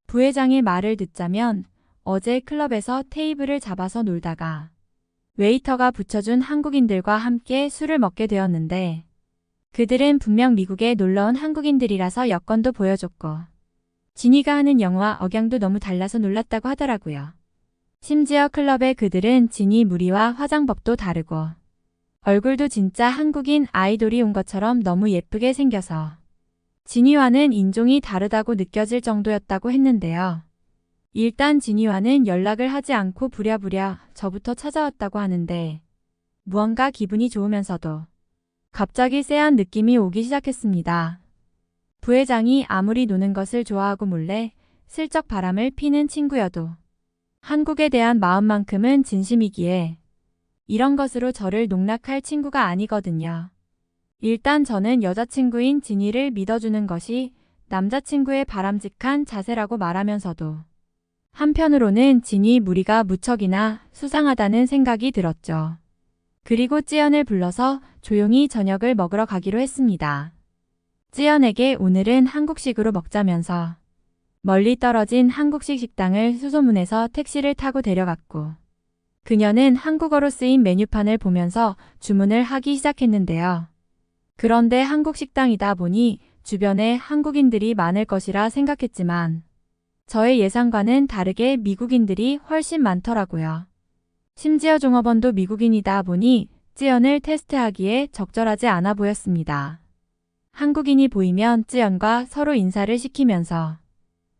부회장의 말을 듣자면 어제 클럽에서 테이블을 잡아서 놀다가 웨이터가 붙여준 한국인들과 함께 술을 먹게 되었는데 그들은 분명 미국에 놀러온 한국인들이라서 여권도 보여줬고 진이가 하는 영어와 억양도 너무 달라서 놀랐다고 하더라고요. 심지어 클럽의 그들은 진이 무리와 화장법도 다르고 얼굴도 진짜 한국인 아이돌이 온 것처럼 너무 예쁘게 생겨서 진이와는 인종이 다르다고 느껴질 정도였다고 했는데요. 일단 진이와는 연락을 하지 않고 부랴부랴 저부터 찾아왔다고 하는데 무언가 기분이 좋으면서도 갑자기 쎄한 느낌이 오기 시작했습니다. 부회장이 아무리 노는 것을 좋아하고 몰래 슬쩍 바람을 피는 친구여도 한국에 대한 마음만큼은 진심이기에 이런 것으로 저를 농락할 친구가 아니거든요. 일단 저는 여자친구인 진이를 믿어주는 것이 남자친구의 바람직한 자세라고 말하면서도 한편으로는 진이 무리가 무척이나 수상하다는 생각이 들었죠. 그리고 찌연을 불러서 조용히 저녁을 먹으러 가기로 했습니다. 찌연에게 오늘은 한국식으로 먹자면서 멀리 떨어진 한국식 식당을 수소문해서 택시를 타고 데려갔고 그녀는 한국어로 쓰인 메뉴판을 보면서 주문을 하기 시작했는데요. 그런데 한국 식당이다 보니 주변에 한국인들이 많을 것이라 생각했지만 저의 예상과는 다르게 미국인들이 훨씬 많더라고요. 심지어 종업원도 미국인이다 보니 찌연을 테스트하기에 적절하지 않아 보였습니다. 한국인이 보이면 찌연과 서로 인사를 시키면서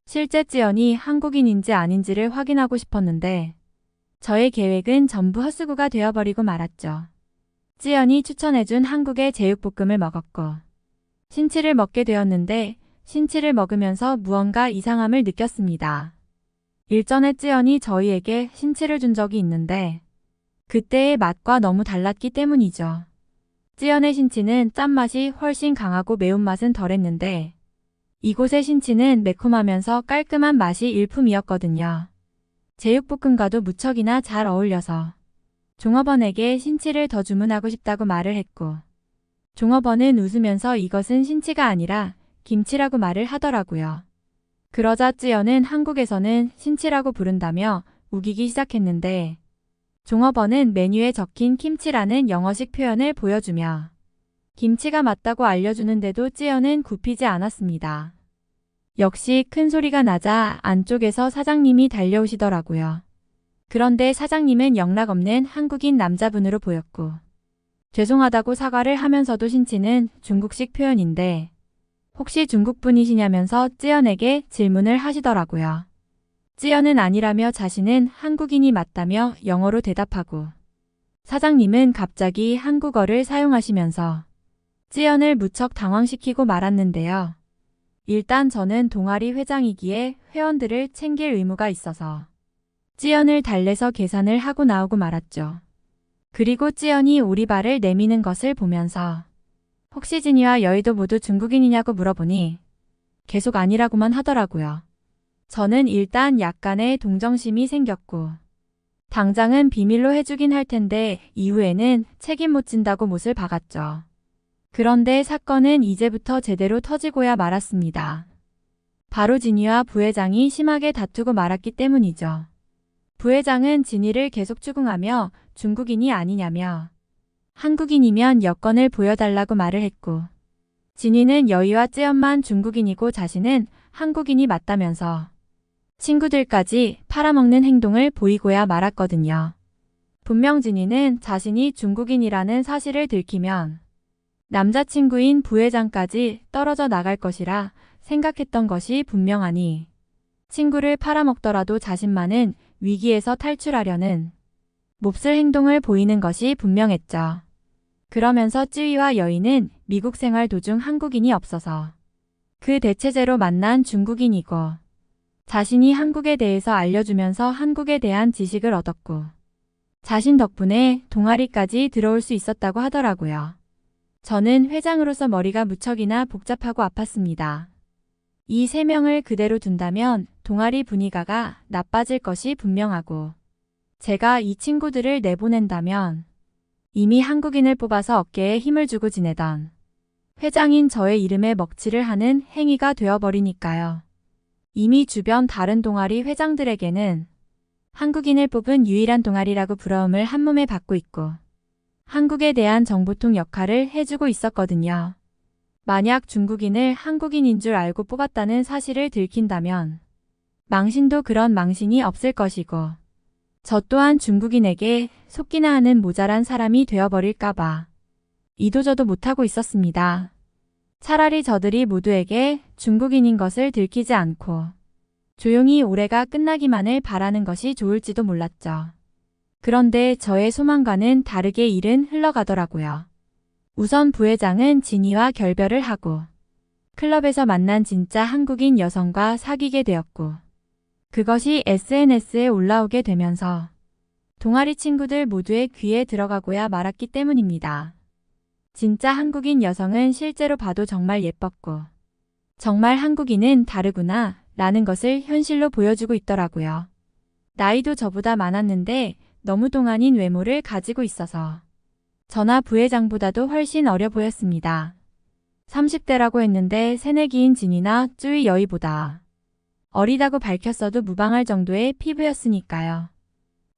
실제 찌연이 한국인인지 아닌지를 확인하고 싶었는데 저의 계획은 전부 헛수고가 되어버리고 말았죠. 찌연이 추천해준 한국의 제육볶음을 먹었고 신치를 먹게 되었는데 신치를 먹으면서 무언가 이상함을 느꼈습니다. 일전에 찌연이 저희에게 신치를 준 적이 있는데 그때의 맛과 너무 달랐기 때문이죠. 찌연의 신치는 짠맛이 훨씬 강하고 매운맛은 덜했는데 이곳의 신치는 매콤하면서 깔끔한 맛이 일품이었거든요. 제육볶음과도 무척이나 잘 어울려서 종업원에게 신치를 더 주문하고 싶다고 말을 했고 종업원은 웃으면서 이것은 신치가 아니라 김치라고 말을 하더라고요. 그러자 찌연은 한국에서는 신치라고 부른다며 우기기 시작했는데 종업원은 메뉴에 적힌 김치라는 영어식 표현을 보여주며 김치가 맞다고 알려주는데도 찌연은 굽히지 않았습니다. 역시 큰 소리가 나자 안쪽에서 사장님이 달려오시더라고요. 그런데 사장님은 영락없는 한국인 남자분으로 보였고 죄송하다고 사과를 하면서도 신치는 중국식 표현인데 혹시 중국분이시냐면서 찌연에게 질문을 하시더라고요. 찌연은 아니라며 자신은 한국인이 맞다며 영어로 대답하고 사장님은 갑자기 한국어를 사용하시면서 찌연을 무척 당황시키고 말았는데요. 일단 저는 동아리 회장이기에 회원들을 챙길 의무가 있어서 찌연을 달래서 계산을 하고 나오고 말았죠. 그리고 찌연이 오리발을 내미는 것을 보면서 혹시 진이와 여의도 모두 중국인이냐고 물어보니 계속 아니라고만 하더라고요. 저는 일단 약간의 동정심이 생겼고 당장은 비밀로 해주긴 할 텐데 이후에는 책임 못 진다고 못을 박았죠. 그런데 사건은 이제부터 제대로 터지고야 말았습니다. 바로 진이와 부회장이 심하게 다투고 말았기 때문이죠. 부회장은 진이를 계속 추궁하며 중국인이 아니냐며 한국인이면 여권을 보여달라고 말을 했고 진이는 여의와 찌연만 중국인이고 자신은 한국인이 맞다면서 친구들까지 팔아먹는 행동을 보이고야 말았거든요. 분명 진이는 자신이 중국인이라는 사실을 들키면 남자친구인 부회장까지 떨어져 나갈 것이라 생각했던 것이 분명하니 친구를 팔아먹더라도 자신만은 위기에서 탈출하려는 몹쓸 행동을 보이는 것이 분명했죠. 그러면서 찌위와 여인은 미국 생활 도중 한국인이 없어서 그 대체제로 만난 중국인이고 자신이 한국에 대해서 알려주면서 한국에 대한 지식을 얻었고 자신 덕분에 동아리까지 들어올 수 있었다고 하더라고요. 저는 회장으로서 머리가 무척이나 복잡하고 아팠습니다. 이 세 명을 그대로 둔다면 동아리 분위기가 나빠질 것이 분명하고 제가 이 친구들을 내보낸다면 이미 한국인을 뽑아서 어깨에 힘을 주고 지내던 회장인 저의 이름에 먹칠을 하는 행위가 되어버리니까요. 이미 주변 다른 동아리 회장들에게는 한국인을 뽑은 유일한 동아리라고 부러움을 한몸에 받고 있고 한국에 대한 정보통 역할을 해주고 있었거든요. 만약 중국인을 한국인인 줄 알고 뽑았다는 사실을 들킨다면 망신도 그런 망신이 없을 것이고 저 또한 중국인에게 속기나 하는 모자란 사람이 되어버릴까봐 이도저도 못하고 있었습니다. 차라리 저들이 모두에게 중국인인 것을 들키지 않고 조용히 올해가 끝나기만을 바라는 것이 좋을지도 몰랐죠. 그런데 저의 소망과는 다르게 일은 흘러가더라고요. 우선 부회장은 진이와 결별을 하고 클럽에서 만난 진짜 한국인 여성과 사귀게 되었고 그것이 SNS에 올라오게 되면서 동아리 친구들 모두의 귀에 들어가고야 말았기 때문입니다. 진짜 한국인 여성은 실제로 봐도 정말 예뻤고 정말 한국인은 다르구나 라는 것을 현실로 보여주고 있더라고요. 나이도 저보다 많았는데 너무 동안인 외모를 가지고 있어서 저나 부회장보다도 훨씬 어려 보였습니다. 30대라고 했는데 새내기인 진이나 쯔위 여의보다 어리다고 밝혔어도 무방할 정도의 피부였으니까요.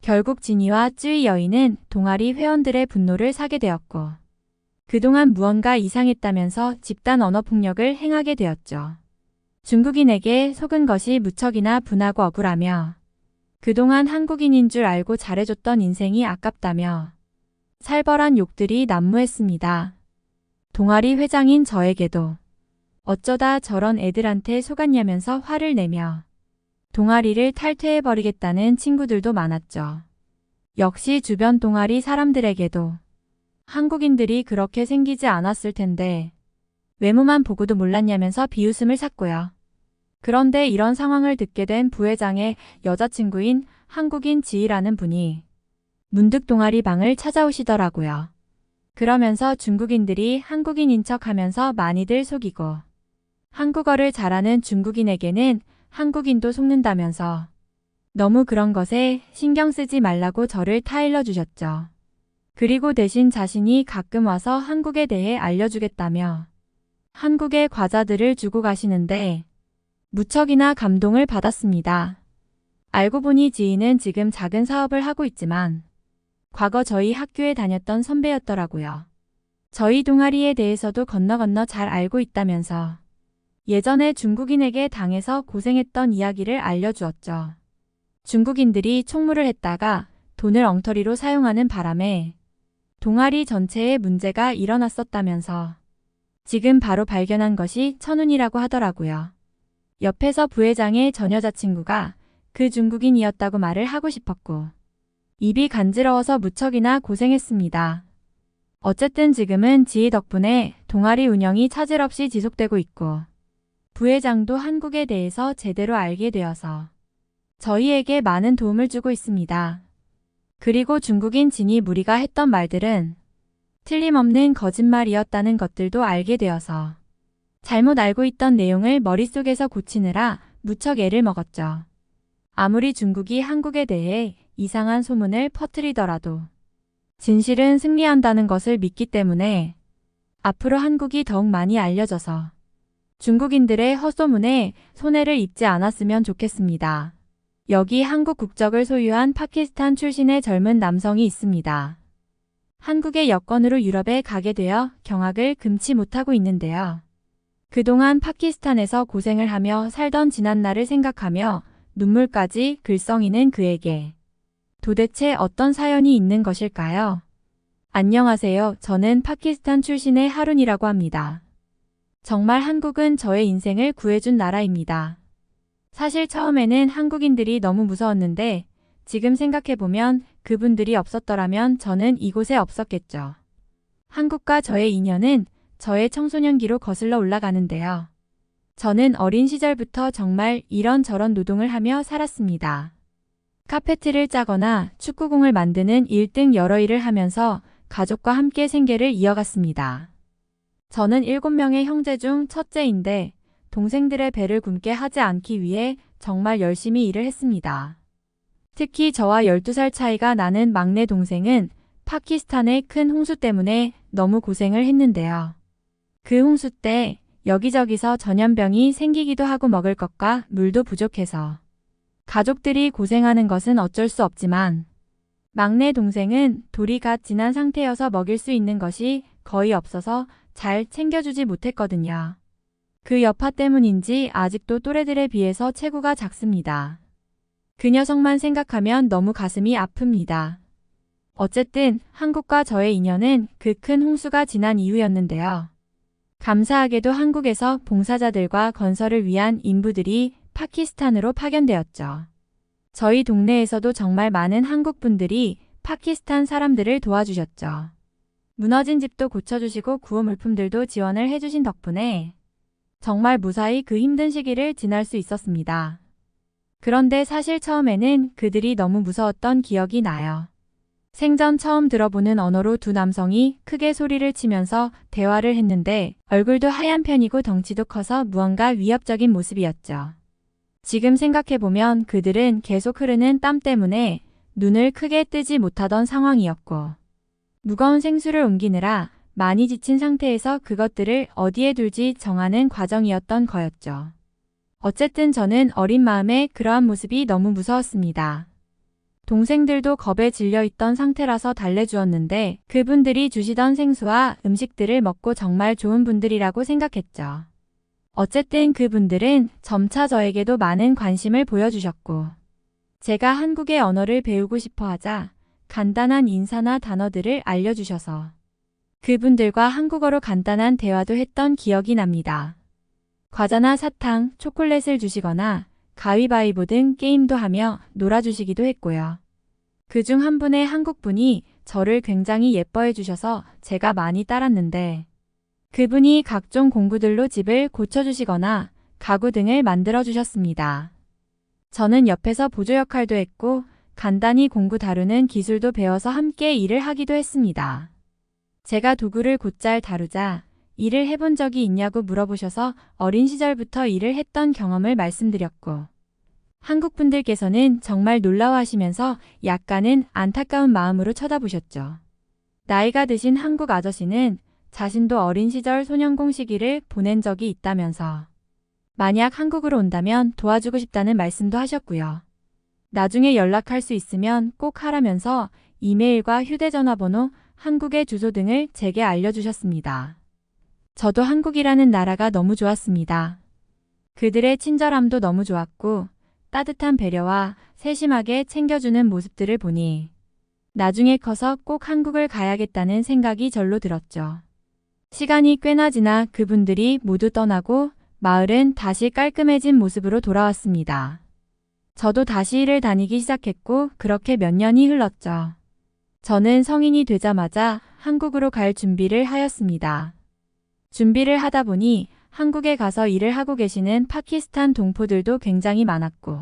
결국 진이와 쯔위 여의는 동아리 회원들의 분노를 사게 되었고 그동안 무언가 이상했다면서 집단 언어폭력을 행하게 되었죠. 중국인에게 속은 것이 무척이나 분하고 억울하며 그동안 한국인인 줄 알고 잘해줬던 인생이 아깝다며 살벌한 욕들이 난무했습니다. 동아리 회장인 저에게도 어쩌다 저런 애들한테 속았냐면서 화를 내며 동아리를 탈퇴해버리겠다는 친구들도 많았죠. 역시 주변 동아리 사람들에게도 한국인들이 그렇게 생기지 않았을 텐데 외모만 보고도 몰랐냐면서 비웃음을 샀고요. 그런데 이런 상황을 듣게 된 부회장의 여자친구인 한국인 지희라는 분이 문득 동아리 방을 찾아오시더라고요. 그러면서 중국인들이 한국인인 척하면서 많이들 속이고 한국어를 잘하는 중국인에게는 한국인도 속는다면서 너무 그런 것에 신경 쓰지 말라고 저를 타일러 주셨죠. 그리고 대신 자신이 가끔 와서 한국에 대해 알려주겠다며 한국의 과자들을 주고 가시는데 무척이나 감동을 받았습니다. 알고 보니 지인은 지금 작은 사업을 하고 있지만 과거 저희 학교에 다녔던 선배였더라고요. 저희 동아리에 대해서도 건너 잘 알고 있다면서 예전에 중국인에게 당해서 고생했던 이야기를 알려주었죠. 중국인들이 총무를 했다가 돈을 엉터리로 사용하는 바람에 동아리 전체에 문제가 일어났었다면서 지금 바로 발견한 것이 천운이라고 하더라고요. 옆에서 부회장의 전 여자친구가 그 중국인이었다고 말을 하고 싶었고 입이 간지러워서 무척이나 고생했습니다. 어쨌든 지금은 지희 덕분에 동아리 운영이 차질 없이 지속되고 있고 부회장도 한국에 대해서 제대로 알게 되어서 저희에게 많은 도움을 주고 있습니다. 그리고 중국인 진이 무리가 했던 말들은 틀림없는 거짓말이었다는 것들도 알게 되어서 잘못 알고 있던 내용을 머릿속에서 고치느라 무척 애를 먹었죠. 아무리 중국이 한국에 대해 이상한 소문을 퍼뜨리더라도 진실은 승리한다는 것을 믿기 때문에 앞으로 한국이 더욱 많이 알려져서 중국인들의 헛소문에 손해를 입지 않았으면 좋겠습니다. 여기 한국 국적을 소유한 파키스탄 출신의 젊은 남성이 있습니다. 한국의 여권으로 유럽에 가게 되어 경악을 금치 못하고 있는데요. 그동안 파키스탄에서 고생을 하며 살던 지난날을 생각하며 눈물까지 글썽이는 그에게 도대체 어떤 사연이 있는 것일까요? 안녕하세요. 저는 파키스탄 출신의 하룬이라고 합니다. 정말 한국은 저의 인생을 구해준 나라입니다. 사실 처음에는 한국인들이 너무 무서웠는데 지금 생각해보면 그분들이 없었더라면 저는 이곳에 없었겠죠. 한국과 저의 인연은 저의 청소년기로 거슬러 올라가는데요. 저는 어린 시절부터 정말 이런저런 노동을 하며 살았습니다. 카페트를 짜거나 축구공을 만드는 일 등 여러 일을 하면서 가족과 함께 생계를 이어갔습니다. 저는 7명의 형제 중 첫째인데 동생들의 배를 굶게 하지 않기 위해 정말 열심히 일을 했습니다. 특히 저와 12살 차이가 나는 막내 동생은 파키스탄의 큰 홍수 때문에 너무 고생을 했는데요. 그 홍수 때 여기저기서 전염병이 생기기도 하고 먹을 것과 물도 부족해서 가족들이 고생하는 것은 어쩔 수 없지만 막내 동생은 돌이 갓 지난 상태여서 먹일 수 있는 것이 거의 없어서 잘 챙겨주지 못했거든요. 그 여파 때문인지 아직도 또래들에 비해서 체구가 작습니다. 그 녀석만 생각하면 너무 가슴이 아픕니다. 어쨌든 한국과 저의 인연은 그 큰 홍수가 지난 이후였는데요. 감사하게도 한국에서 봉사자들과 건설을 위한 인부들이 파키스탄으로 파견되었죠. 저희 동네에서도 정말 많은 한국 분들이 파키스탄 사람들을 도와주셨죠. 무너진 집도 고쳐주시고 구호 물품들도 지원을 해주신 덕분에 정말 무사히 그 힘든 시기를 지날 수 있었습니다. 그런데 사실 처음에는 그들이 너무 무서웠던 기억이 나요. 생전 처음 들어보는 언어로 두 남성이 크게 소리를 치면서 대화를 했는데 얼굴도 하얀 편이고 덩치도 커서 무언가 위협적인 모습이었죠. 지금 생각해보면 그들은 계속 흐르는 땀 때문에 눈을 크게 뜨지 못하던 상황이었고 무거운 생수를 옮기느라 많이 지친 상태에서 그것들을 어디에 둘지 정하는 과정이었던 거였죠. 어쨌든 저는 어린 마음에 그러한 모습이 너무 무서웠습니다. 동생들도 겁에 질려있던 상태라서 달래주었는데 그분들이 주시던 생수와 음식들을 먹고 정말 좋은 분들이라고 생각했죠. 어쨌든 그분들은 점차 저에게도 많은 관심을 보여주셨고 제가 한국의 언어를 배우고 싶어 하자 간단한 인사나 단어들을 알려주셔서 그분들과 한국어로 간단한 대화도 했던 기억이 납니다. 과자나 사탕, 초콜릿을 주시거나 가위바위보 등 게임도 하며 놀아주시기도 했고요. 그중 한 분의 한국분이 저를 굉장히 예뻐해 주셔서 제가 많이 따랐는데 그분이 각종 공구들로 집을 고쳐주시거나 가구 등을 만들어 주셨습니다. 저는 옆에서 보조 역할도 했고 간단히 공구 다루는 기술도 배워서 함께 일을 하기도 했습니다. 제가 도구를 곧잘 다루자 일을 해본 적이 있냐고 물어보셔서 어린 시절부터 일을 했던 경험을 말씀드렸고 한국 분들께서는 정말 놀라워하시면서 약간은 안타까운 마음으로 쳐다보셨죠. 나이가 드신 한국 아저씨는 자신도 어린 시절 소년공 시기를 보낸 적이 있다면서 만약 한국으로 온다면 도와주고 싶다는 말씀도 하셨고요. 나중에 연락할 수 있으면 꼭 하라면서 이메일과 휴대전화번호, 한국의 주소 등을 제게 알려주셨습니다. 저도 한국이라는 나라가 너무 좋았습니다. 그들의 친절함도 너무 좋았고 따뜻한 배려와 세심하게 챙겨주는 모습들을 보니 나중에 커서 꼭 한국을 가야겠다는 생각이 절로 들었죠. 시간이 꽤나 지나 그분들이 모두 떠나고 마을은 다시 깔끔해진 모습으로 돌아왔습니다. 저도 다시 일을 다니기 시작했고 그렇게 몇 년이 흘렀죠. 저는 성인이 되자마자 한국으로 갈 준비를 하였습니다. 준비를 하다 보니 한국에 가서 일을 하고 계시는 파키스탄 동포들도 굉장히 많았고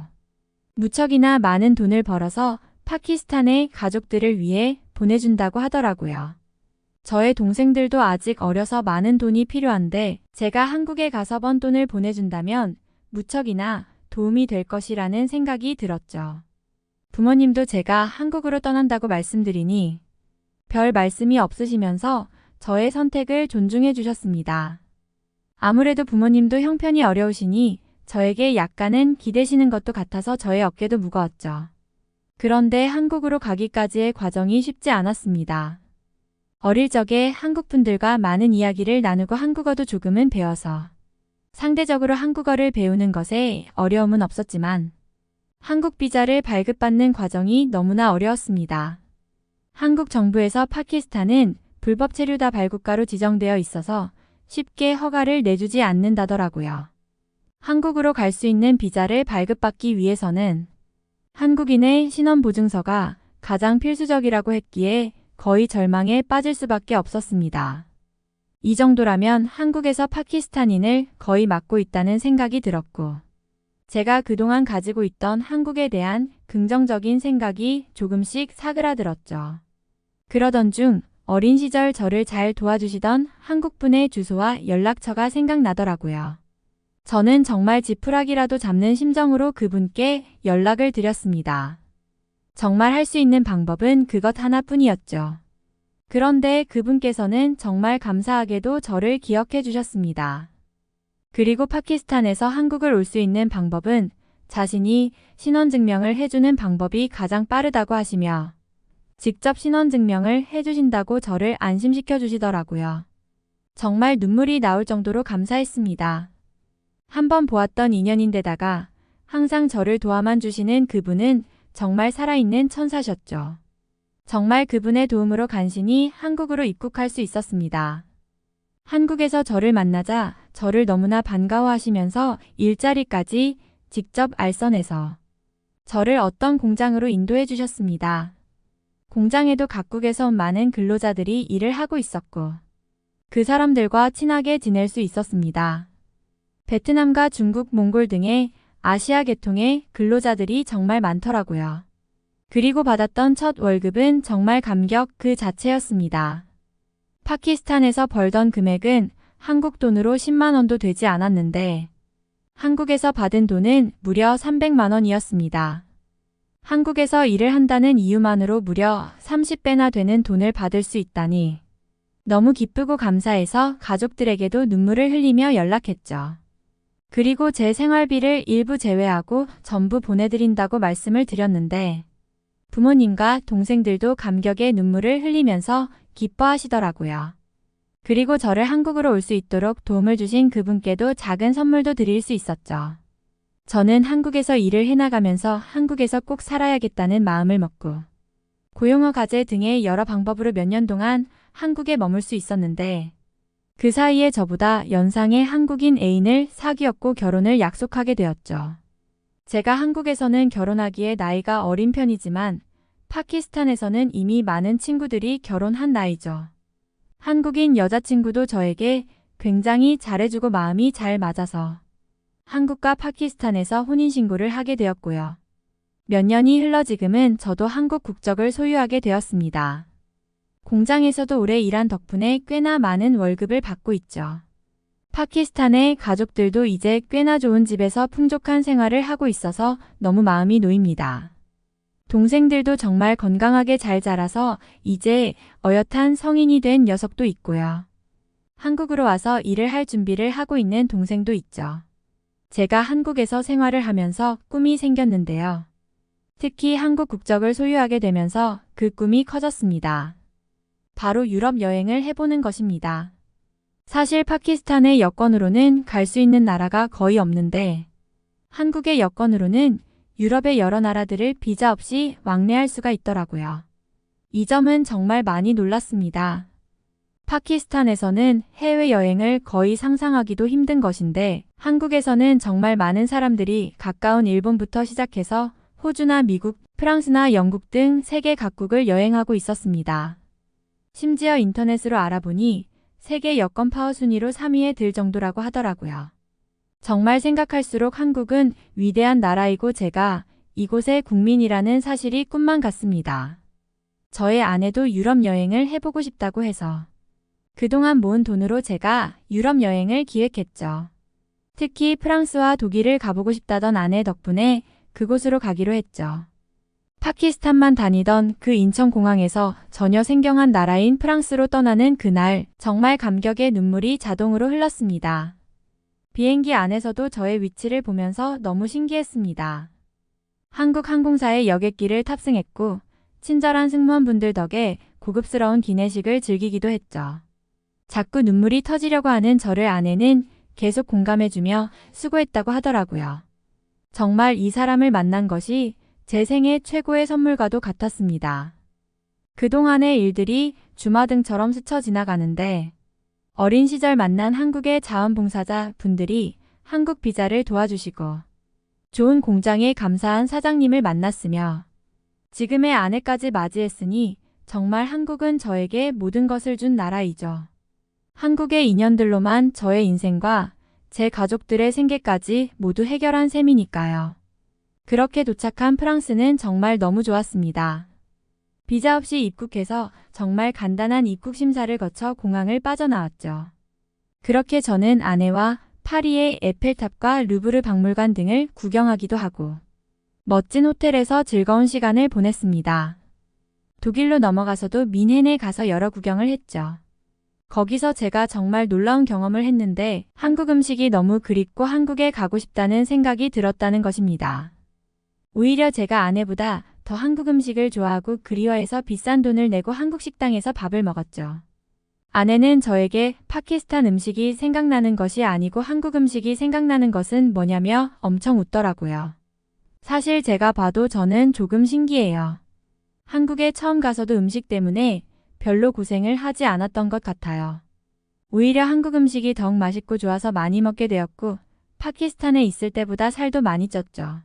무척이나 많은 돈을 벌어서 파키스탄의 가족들을 위해 보내준다고 하더라고요. 저의 동생들도 아직 어려서 많은 돈이 필요한데 제가 한국에 가서 번 돈을 보내준다면 무척이나 도움이 될 것이라는 생각이 들었죠. 부모님도 제가 한국으로 떠난다고 말씀드리니 별 말씀이 없으시면서 저의 선택을 존중해 주셨습니다. 아무래도 부모님도 형편이 어려우시니 저에게 약간은 기대시는 것도 같아서 저의 어깨도 무거웠죠. 그런데 한국으로 가기까지의 과정이 쉽지 않았습니다. 어릴 적에 한국 분들과 많은 이야기를 나누고 한국어도 조금은 배워서 상대적으로 한국어를 배우는 것에 어려움은 없었지만 한국 비자를 발급받는 과정이 너무나 어려웠습니다. 한국 정부에서 파키스탄은 불법 체류다 발국가로 지정되어 있어서 쉽게 허가를 내주지 않는다더라고요. 한국으로 갈 수 있는 비자를 발급받기 위해서는 한국인의 신원보증서가 가장 필수적이라고 했기에 거의 절망에 빠질 수밖에 없었습니다. 이 정도라면 한국에서 파키스탄인을 거의 막고 있다는 생각이 들었고 제가 그동안 가지고 있던 한국에 대한 긍정적인 생각이 조금씩 사그라들었죠. 그러던 중 어린 시절 저를 잘 도와주시던 한국분의 주소와 연락처가 생각나더라고요. 저는 정말 지푸라기라도 잡는 심정으로 그분께 연락을 드렸습니다. 정말 할 수 있는 방법은 그것 하나뿐이었죠. 그런데 그분께서는 정말 감사하게도 저를 기억해 주셨습니다. 그리고 파키스탄에서 한국을 올 수 있는 방법은 자신이 신원증명을 해주는 방법이 가장 빠르다고 하시며 직접 신원증명을 해주신다고 저를 안심시켜 주시더라고요. 정말 눈물이 나올 정도로 감사했습니다. 한번 보았던 인연인데다가 항상 저를 도와만 주시는 그분은 정말 살아있는 천사셨죠. 정말 그분의 도움으로 간신히 한국으로 입국할 수 있었습니다. 한국에서 저를 만나자 저를 너무나 반가워하시면서 일자리까지 직접 알선해서 저를 어떤 공장으로 인도해 주셨습니다. 공장에도 각국에서 온 많은 근로자들이 일을 하고 있었고 그 사람들과 친하게 지낼 수 있었습니다. 베트남과 중국, 몽골 등의 아시아 계통의 근로자들이 정말 많더라고요. 그리고 받았던 첫 월급은 정말 감격 그 자체였습니다. 파키스탄에서 벌던 금액은 한국 돈으로 10만 원도 되지 않았는데 한국에서 받은 돈은 무려 300만 원이었습니다. 한국에서 일을 한다는 이유만으로 무려 30배나 되는 돈을 받을 수 있다니 너무 기쁘고 감사해서 가족들에게도 눈물을 흘리며 연락했죠. 그리고 제 생활비를 일부 제외하고 전부 보내드린다고 말씀을 드렸는데 부모님과 동생들도 감격의 눈물을 흘리면서 기뻐하시더라고요. 그리고 저를 한국으로 올 수 있도록 도움을 주신 그분께도 작은 선물도 드릴 수 있었죠. 저는 한국에서 일을 해나가면서 한국에서 꼭 살아야겠다는 마음을 먹고 고용어 과제 등의 여러 방법으로 몇 년 동안 한국에 머물 수 있었는데 그 사이에 저보다 연상의 한국인 애인을 사귀었고 결혼을 약속하게 되었죠. 제가 한국에서는 결혼하기에 나이가 어린 편이지만 파키스탄에서는 이미 많은 친구들이 결혼한 나이죠. 한국인 여자친구도 저에게 굉장히 잘해주고 마음이 잘 맞아서 한국과 파키스탄에서 혼인신고를 하게 되었고요. 몇 년이 흘러 지금은 저도 한국 국적을 소유하게 되었습니다. 공장에서도 오래 일한 덕분에 꽤나 많은 월급을 받고 있죠. 파키스탄의 가족들도 이제 꽤나 좋은 집에서 풍족한 생활을 하고 있어서 너무 마음이 놓입니다. 동생들도 정말 건강하게 잘 자라서 이제 어엿한 성인이 된 녀석도 있고요. 한국으로 와서 일을 할 준비를 하고 있는 동생도 있죠. 제가 한국에서 생활을 하면서 꿈이 생겼는데요. 특히 한국 국적을 소유하게 되면서 그 꿈이 커졌습니다. 바로 유럽 여행을 해보는 것입니다. 사실 파키스탄의 여권으로는 갈 수 있는 나라가 거의 없는데 한국의 여권으로는 유럽의 여러 나라들을 비자 없이 왕래할 수가 있더라고요. 이 점은 정말 많이 놀랐습니다. 파키스탄에서는 해외여행을 거의 상상하기도 힘든 것인데 한국에서는 정말 많은 사람들이 가까운 일본부터 시작해서 호주나 미국, 프랑스나 영국 등 세계 각국을 여행하고 있었습니다. 심지어 인터넷으로 알아보니 세계 여권 파워 순위로 3위에 들 정도라고 하더라고요. 정말 생각할수록 한국은 위대한 나라이고 제가 이곳의 국민이라는 사실이 꿈만 같습니다. 저의 아내도 유럽 여행을 해보고 싶다고 해서 그동안 모은 돈으로 제가 유럽 여행을 기획했죠. 특히 프랑스와 독일을 가보고 싶다던 아내 덕분에 그곳으로 가기로 했죠. 파키스탄만 다니던 그 인천공항에서 전혀 생경한 나라인 프랑스로 떠나는 그날 정말 감격의 눈물이 자동으로 흘렀습니다. 비행기 안에서도 저의 위치를 보면서 너무 신기했습니다. 한국 항공사의 여객기를 탑승했고 친절한 승무원분들 덕에 고급스러운 기내식을 즐기기도 했죠. 자꾸 눈물이 터지려고 하는 저를 아내는 계속 공감해주며 수고했다고 하더라고요. 정말 이 사람을 만난 것이 제 생애 최고의 선물과도 같았습니다. 그동안의 일들이 주마등처럼 스쳐 지나가는데 어린 시절 만난 한국의 자원봉사자 분들이 한국 비자를 도와주시고 좋은 공장에 감사한 사장님을 만났으며 지금의 아내까지 맞이했으니 정말 한국은 저에게 모든 것을 준 나라이죠. 한국의 인연들로만 저의 인생과 제 가족들의 생계까지 모두 해결한 셈이니까요. 그렇게 도착한 프랑스는 정말 너무 좋았습니다. 비자 없이 입국해서 정말 간단한 입국 심사를 거쳐 공항을 빠져나왔죠. 그렇게 저는 아내와 파리의 에펠탑과 루브르 박물관 등을 구경하기도 하고 멋진 호텔에서 즐거운 시간을 보냈습니다. 독일로 넘어가서도 뮌헨에 가서 여러 구경을 했죠. 거기서 제가 정말 놀라운 경험을 했는데 한국 음식이 너무 그립고 한국에 가고 싶다는 생각이 들었다는 것입니다. 오히려 제가 아내보다 더 한국 음식을 좋아하고 그리워해서 비싼 돈을 내고 한국 식당에서 밥을 먹었죠. 아내는 저에게 파키스탄 음식이 생각나는 것이 아니고 한국 음식이 생각나는 것은 뭐냐며 엄청 웃더라고요. 사실 제가 봐도 저는 조금 신기해요. 한국에 처음 가서도 음식 때문에 별로 고생을 하지 않았던 것 같아요. 오히려 한국 음식이 더욱 맛있고 좋아서 많이 먹게 되었고 파키스탄에 있을 때보다 살도 많이 쪘죠.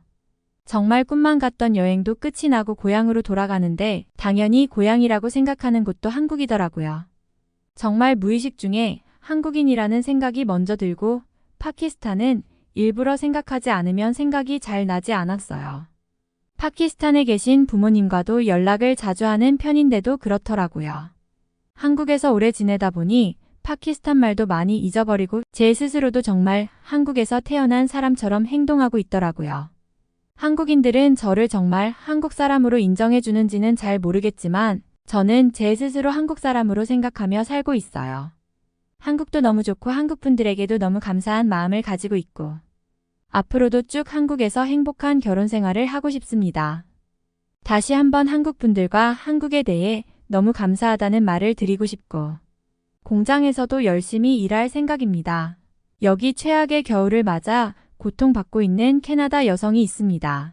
정말 꿈만 같던 여행도 끝이 나고 고향으로 돌아가는데 당연히 고향이라고 생각하는 곳도 한국이더라고요. 정말 무의식 중에 한국인이라는 생각이 먼저 들고 파키스탄은 일부러 생각하지 않으면 생각이 잘 나지 않았어요. 파키스탄에 계신 부모님과도 연락을 자주 하는 편인데도 그렇더라고요. 한국에서 오래 지내다 보니 파키스탄 말도 많이 잊어버리고 제 스스로도 정말 한국에서 태어난 사람처럼 행동하고 있더라고요. 한국인들은 저를 정말 한국 사람으로 인정해 주는지는 잘 모르겠지만 저는 제 스스로 한국 사람으로 생각하며 살고 있어요. 한국도 너무 좋고 한국 분들에게도 너무 감사한 마음을 가지고 있고 앞으로도 쭉 한국에서 행복한 결혼 생활을 하고 싶습니다. 다시 한번 한국 분들과 한국에 대해 너무 감사하다는 말을 드리고 싶고 공장에서도 열심히 일할 생각입니다. 여기 최악의 겨울을 맞아 고통받고 있는 캐나다 여성이 있습니다.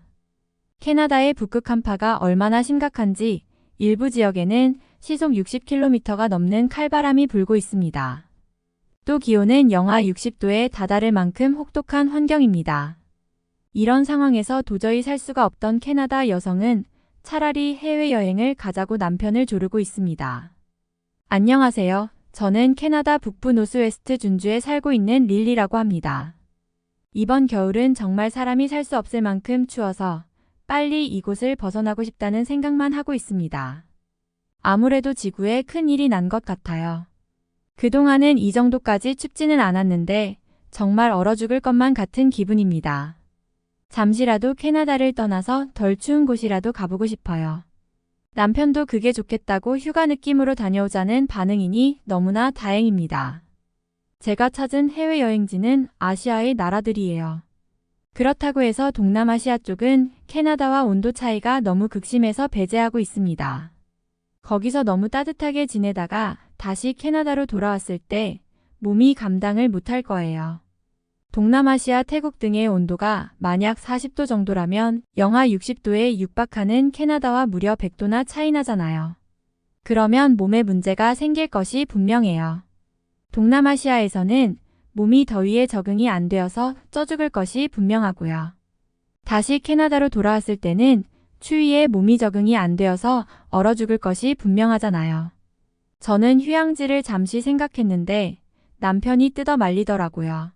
캐나다의 북극 한파가 얼마나 심각한지 일부 지역에는 시속 60km가 넘는 칼바람이 불고 있습니다. 또 기온은 영하 60도에 다다를 만큼 혹독한 환경입니다. 이런 상황에서 도저히 살 수가 없던 캐나다 여성은 차라리 해외여행을 가자고 남편을 조르고 있습니다. 안녕하세요. 저는 캐나다 북부 노스웨스트 준주에 살고 있는 릴리라고 합니다. 이번 겨울은 정말 사람이 살 수 없을 만큼 추워서 빨리 이곳을 벗어나고 싶다는 생각만 하고 있습니다. 아무래도 지구에 큰 일이 난 것 같아요. 그동안은 이 정도까지 춥지는 않았는데 정말 얼어 죽을 것만 같은 기분입니다. 잠시라도 캐나다를 떠나서 덜 추운 곳이라도 가보고 싶어요. 남편도 그게 좋겠다고 휴가 느낌으로 다녀오자는 반응이니 너무나 다행입니다. 제가 찾은 해외여행지는 아시아의 나라들이에요. 그렇다고 해서 동남아시아 쪽은 캐나다와 온도 차이가 너무 극심해서 배제하고 있습니다. 거기서 너무 따뜻하게 지내다가 다시 캐나다로 돌아왔을 때 몸이 감당을 못할 거예요. 동남아시아 태국 등의 온도가 만약 40도 정도라면 영하 60도에 육박하는 캐나다와 무려 100도나 차이 나잖아요. 그러면 몸에 문제가 생길 것이 분명해요. 동남아시아에서는 몸이 더위에 적응이 안 되어서 쪄 죽을 것이 분명하고요. 다시 캐나다로 돌아왔을 때는 추위에 몸이 적응이 안 되어서 얼어 죽을 것이 분명하잖아요. 저는 휴양지를 잠시 생각했는데 남편이 뜯어 말리더라고요.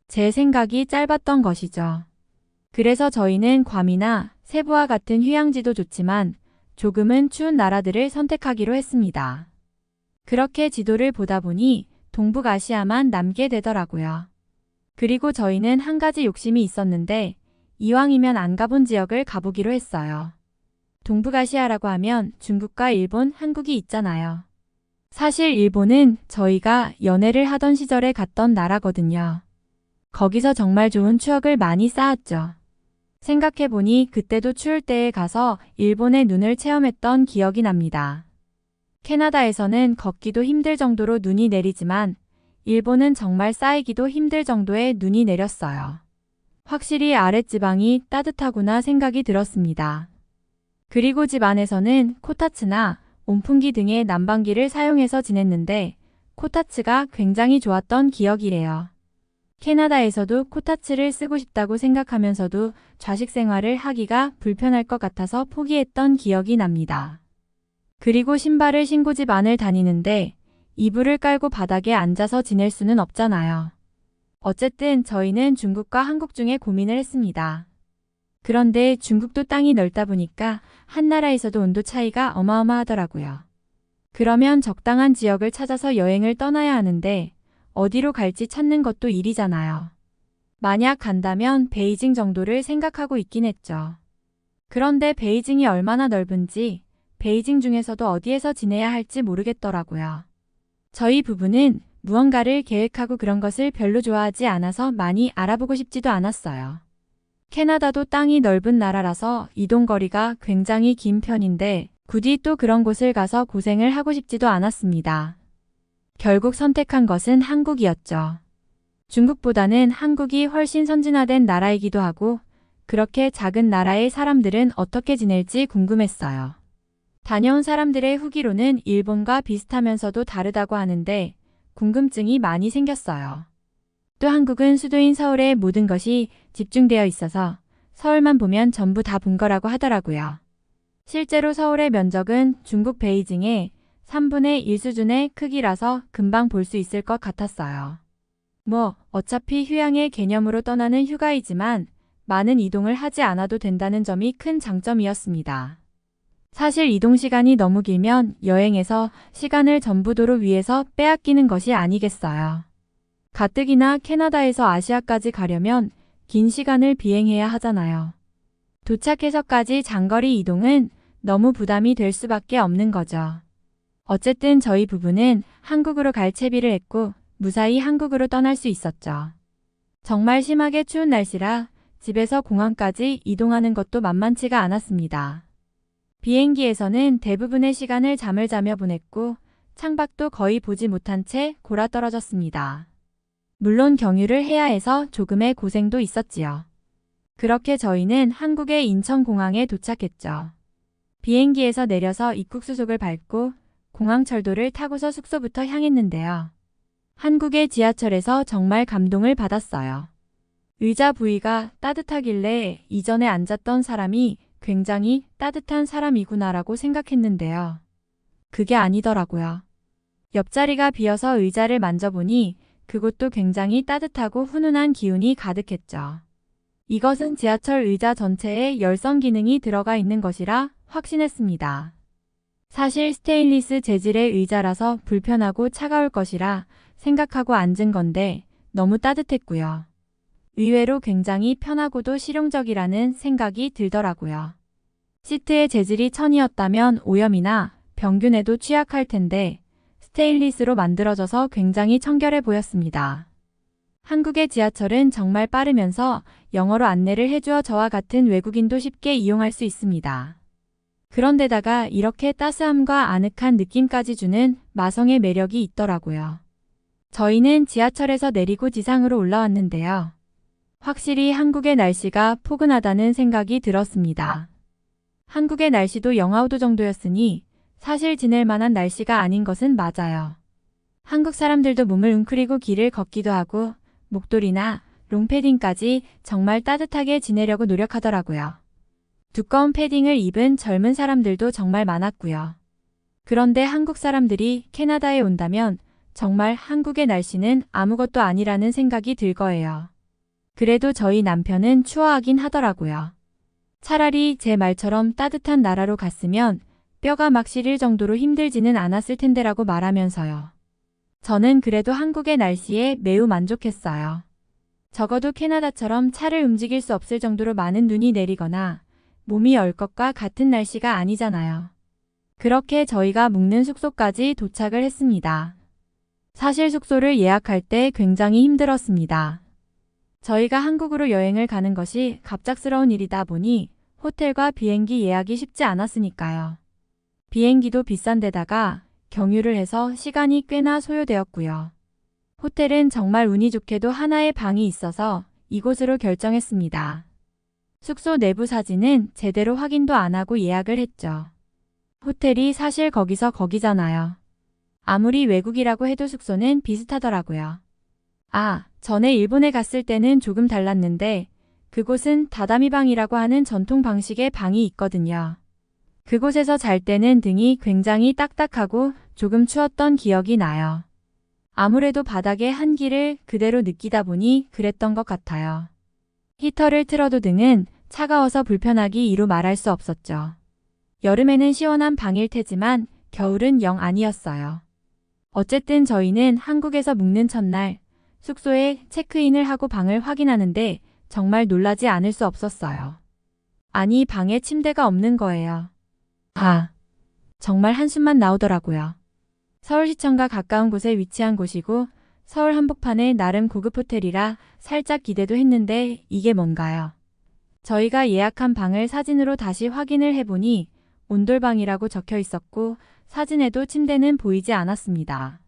제 생각이 짧았던 것이죠. 그래서 저희는 괌이나 세부와 같은 휴양지도 좋지만 조금은 추운 나라들을 선택하기로 했습니다. 그렇게 지도를 보다 보니 동북아시아만 남게 되더라고요. 그리고 저희는 한 가지 욕심이 있었는데 이왕이면 안 가본 지역을 가보기로 했어요. 동북아시아라고 하면 중국과 일본, 한국이 있잖아요. 사실 일본은 저희가 연애를 하던 시절에 갔던 나라거든요. 거기서 정말 좋은 추억을 많이 쌓았죠. 생각해보니 그때도 추울 때에 가서 일본의 눈을 체험했던 기억이 납니다. 캐나다에서는 걷기도 힘들 정도로 눈이 내리지만 일본은 정말 쌓이기도 힘들 정도의 눈이 내렸어요. 확실히 아랫지방이 따뜻하구나 생각이 들었습니다. 그리고 집 안에서는 코타츠나 온풍기 등의 난방기를 사용해서 지냈는데 코타츠가 굉장히 좋았던 기억이래요. 캐나다에서도 코타츠를 쓰고 싶다고 생각하면서도 좌식 생활을 하기가 불편할 것 같아서 포기했던 기억이 납니다. 그리고 신발을 신고 집 안을 다니는데 이불을 깔고 바닥에 앉아서 지낼 수는 없잖아요. 어쨌든 저희는 중국과 한국 중에 고민을 했습니다. 그런데 중국도 땅이 넓다 보니까 한 나라에서도 온도 차이가 어마어마하더라고요. 그러면 적당한 지역을 찾아서 여행을 떠나야 하는데 어디로 갈지 찾는 것도 일이잖아요. 만약 간다면 베이징 정도를 생각하고 있긴 했죠. 그런데 베이징이 얼마나 넓은지 베이징 중에서도 어디에서 지내야 할지 모르겠더라고요. 저희 부부는 무언가를 계획하고 그런 것을 별로 좋아하지 않아서 많이 알아보고 싶지도 않았어요. 캐나다도 땅이 넓은 나라라서 이동거리가 굉장히 긴 편인데 굳이 또 그런 곳을 가서 고생을 하고 싶지도 않았습니다. 결국 선택한 것은 한국이었죠. 중국보다는 한국이 훨씬 선진화된 나라이기도 하고 그렇게 작은 나라의 사람들은 어떻게 지낼지 궁금했어요. 다녀온 사람들의 후기로는 일본과 비슷하면서도 다르다고 하는데 궁금증이 많이 생겼어요. 또 한국은 수도인 서울에 모든 것이 집중되어 있어서 서울만 보면 전부 다 본 거라고 하더라고요. 실제로 서울의 면적은 중국 베이징의 3분의 1 수준의 크기라서 금방 볼 수 있을 것 같았어요. 어차피 휴양의 개념으로 떠나는 휴가이지만 많은 이동을 하지 않아도 된다는 점이 큰 장점이었습니다. 사실 이동 시간이 너무 길면 여행에서 시간을 전부 도로 위해서 빼앗기는 것이 아니겠어요. 가뜩이나 캐나다에서 아시아까지 가려면 긴 시간을 비행해야 하잖아요. 도착해서까지 장거리 이동은 너무 부담이 될 수밖에 없는 거죠. 어쨌든 저희 부부는 한국으로 갈 채비를 했고 무사히 한국으로 떠날 수 있었죠. 정말 심하게 추운 날씨라 집에서 공항까지 이동하는 것도 만만치가 않았습니다. 비행기에서는 대부분의 시간을 잠을 자며 보냈고 창밖도 거의 보지 못한 채 골아떨어졌습니다. 물론 경유를 해야 해서 조금의 고생도 있었지요. 그렇게 저희는 한국의 인천공항에 도착했죠. 비행기에서 내려서 입국 수속을 밟고 공항철도를 타고서 숙소부터 향했는데요. 한국의 지하철에서 정말 감동을 받았어요. 의자 부위가 따뜻하길래 이전에 앉았던 사람이 굉장히 따뜻한 사람이구나라고 생각했는데요. 그게 아니더라고요. 옆자리가 비어서 의자를 만져보니 그곳도 굉장히 따뜻하고 훈훈한 기운이 가득했죠. 이것은 지하철 의자 전체에 열선 기능이 들어가 있는 것이라 확신했습니다. 사실 스테인리스 재질의 의자라서 불편하고 차가울 것이라 생각하고 앉은 건데 너무 따뜻했고요. 의외로 굉장히 편하고도 실용적이라는 생각이 들더라고요. 시트의 재질이 천이었다면 오염이나 병균에도 취약할 텐데 스테인리스로 만들어져서 굉장히 청결해 보였습니다. 한국의 지하철은 정말 빠르면서 영어로 안내를 해주어 저와 같은 외국인도 쉽게 이용할 수 있습니다. 그런데다가 이렇게 따스함과 아늑한 느낌까지 주는 마성의 매력이 있더라고요. 저희는 지하철에서 내리고 지상으로 올라왔는데요. 확실히 한국의 날씨가 포근하다는 생각이 들었습니다. 한국의 날씨도 영하 5도 정도였으니 사실 지낼 만한 날씨가 아닌 것은 맞아요. 한국 사람들도 몸을 웅크리고 길을 걷기도 하고 목도리나 롱패딩까지 정말 따뜻하게 지내려고 노력하더라고요. 두꺼운 패딩을 입은 젊은 사람들도 정말 많았고요. 그런데 한국 사람들이 캐나다에 온다면 정말 한국의 날씨는 아무것도 아니라는 생각이 들 거예요. 그래도 저희 남편은 추워하긴 하더라고요. 차라리 제 말처럼 따뜻한 나라로 갔으면 뼈가 막 시릴 정도로 힘들지는 않았을 텐데라고 말하면서요. 저는 그래도 한국의 날씨에 매우 만족했어요. 적어도 캐나다처럼 차를 움직일 수 없을 정도로 많은 눈이 내리거나 몸이 얼 것과 같은 날씨가 아니잖아요. 그렇게 저희가 묵는 숙소까지 도착을 했습니다. 사실 숙소를 예약할 때 굉장히 힘들었습니다. 저희가 한국으로 여행을 가는 것이 갑작스러운 일이다 보니 호텔과 비행기 예약이 쉽지 않았으니까요. 비행기도 비싼 데다가 경유를 해서 시간이 꽤나 소요되었고요. 호텔은 정말 운이 좋게도 하나의 방이 있어서 이곳으로 결정했습니다. 숙소 내부 사진은 제대로 확인도 안 하고 예약을 했죠. 호텔이 사실 거기서 거기잖아요. 아무리 외국이라고 해도 숙소는 비슷하더라고요. 전에 일본에 갔을 때는 조금 달랐는데 그곳은 다다미방이라고 하는 전통 방식의 방이 있거든요. 그곳에서 잘 때는 등이 굉장히 딱딱하고 조금 추웠던 기억이 나요. 아무래도 바닥의 한기를 그대로 느끼다 보니 그랬던 것 같아요. 히터를 틀어도 등은 차가워서 불편하기 이루 말할 수 없었죠. 여름에는 시원한 방일 테지만 겨울은 영 아니었어요. 어쨌든 저희는 한국에서 묵는 첫날 숙소에 체크인을 하고 방을 확인하는데 정말 놀라지 않을 수 없었어요. 아니, 방에 침대가 없는 거예요. 정말 한숨만 나오더라고요. 서울시청과 가까운 곳에 위치한 곳이고 서울 한복판의 나름 고급 호텔이라 살짝 기대도 했는데 이게 뭔가요? 저희가 예약한 방을 사진으로 다시 확인을 해보니 온돌방이라고 적혀 있었고 사진에도 침대는 보이지 않았습니다.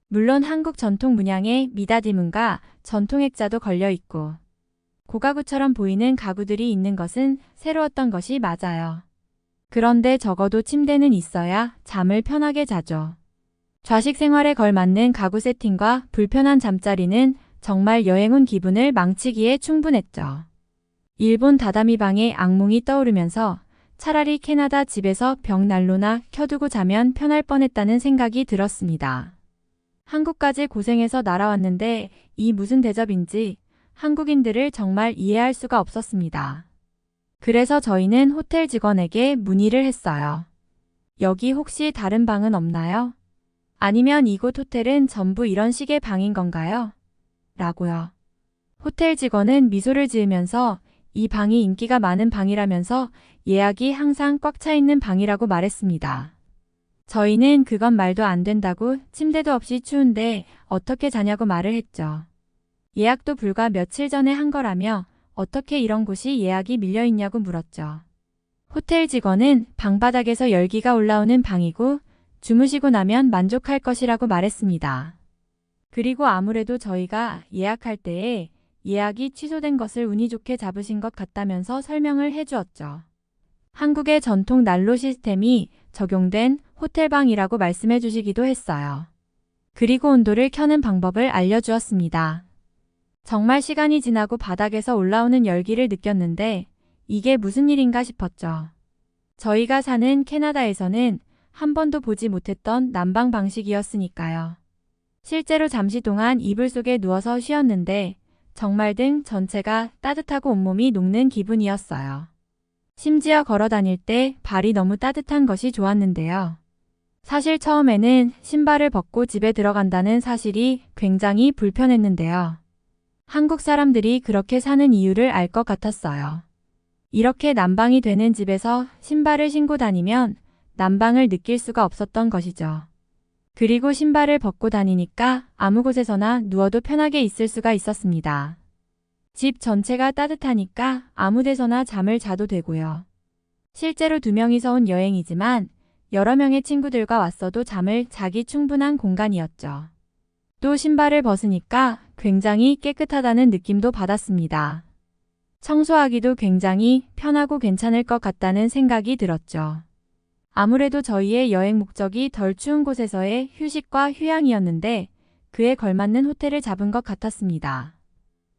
물론 한국 전통 문양의 미닫이문과 전통 액자도 걸려 있고 고가구처럼 보이는 가구들이 있는 것은 새로웠던 것이 맞아요. 그런데 적어도 침대는 있어야 잠을 편하게 자죠. 좌식 생활에 걸맞는 가구 세팅과 불편한 잠자리는 정말 여행 온 기분을 망치기에 충분했죠. 일본 다다미방의 악몽이 떠오르면서 차라리 캐나다 집에서 벽난로나 켜두고 자면 편할 뻔했다는 생각이 들었습니다. 한국까지 고생해서 날아왔는데 이 무슨 대접인지 한국인들을 정말 이해할 수가 없었습니다. 그래서 저희는 호텔 직원에게 문의를 했어요. 여기 혹시 다른 방은 없나요? 아니면 이곳 호텔은 전부 이런 식의 방인 건가요? 라고요. 호텔 직원은 미소를 지으면서 이 방이 인기가 많은 방이라면서 예약이 항상 꽉 차 있는 방이라고 말했습니다. 저희는 그건 말도 안 된다고 침대도 없이 추운데 어떻게 자냐고 말을 했죠. 예약도 불과 며칠 전에 한 거라며 어떻게 이런 곳이 예약이 밀려있냐고 물었죠. 호텔 직원은 방바닥에서 열기가 올라오는 방이고 주무시고 나면 만족할 것이라고 말했습니다. 그리고 아무래도 저희가 예약할 때에 예약이 취소된 것을 운이 좋게 잡으신 것 같다면서 설명을 해주었죠. 한국의 전통 난로 시스템이 적용된 호텔방이라고 말씀해 주시기도 했어요. 그리고 온도를 켜는 방법을 알려주었습니다. 정말 시간이 지나고 바닥에서 올라오는 열기를 느꼈는데 이게 무슨 일인가 싶었죠. 저희가 사는 캐나다에서는 한 번도 보지 못했던 난방 방식이었으니까요. 실제로 잠시 동안 이불 속에 누워서 쉬었는데 정말 등 전체가 따뜻하고 온몸이 녹는 기분이었어요. 심지어 걸어 다닐 때 발이 너무 따뜻한 것이 좋았는데요. 사실 처음에는 신발을 벗고 집에 들어간다는 사실이 굉장히 불편했는데요. 한국 사람들이 그렇게 사는 이유를 알 것 같았어요. 이렇게 난방이 되는 집에서 신발을 신고 다니면 난방을 느낄 수가 없었던 것이죠. 그리고 신발을 벗고 다니니까 아무 곳에서나 누워도 편하게 있을 수가 있었습니다. 집 전체가 따뜻하니까 아무 데서나 잠을 자도 되고요. 실제로 2명이서 온 여행이지만 여러 명의 친구들과 왔어도 잠을 자기 충분한 공간이었죠. 또 신발을 벗으니까 굉장히 깨끗하다는 느낌도 받았습니다. 청소하기도 굉장히 편하고 괜찮을 것 같다는 생각이 들었죠. 아무래도 저희의 여행 목적이 덜 추운 곳에서의 휴식과 휴양이었는데 그에 걸맞는 호텔을 잡은 것 같았습니다.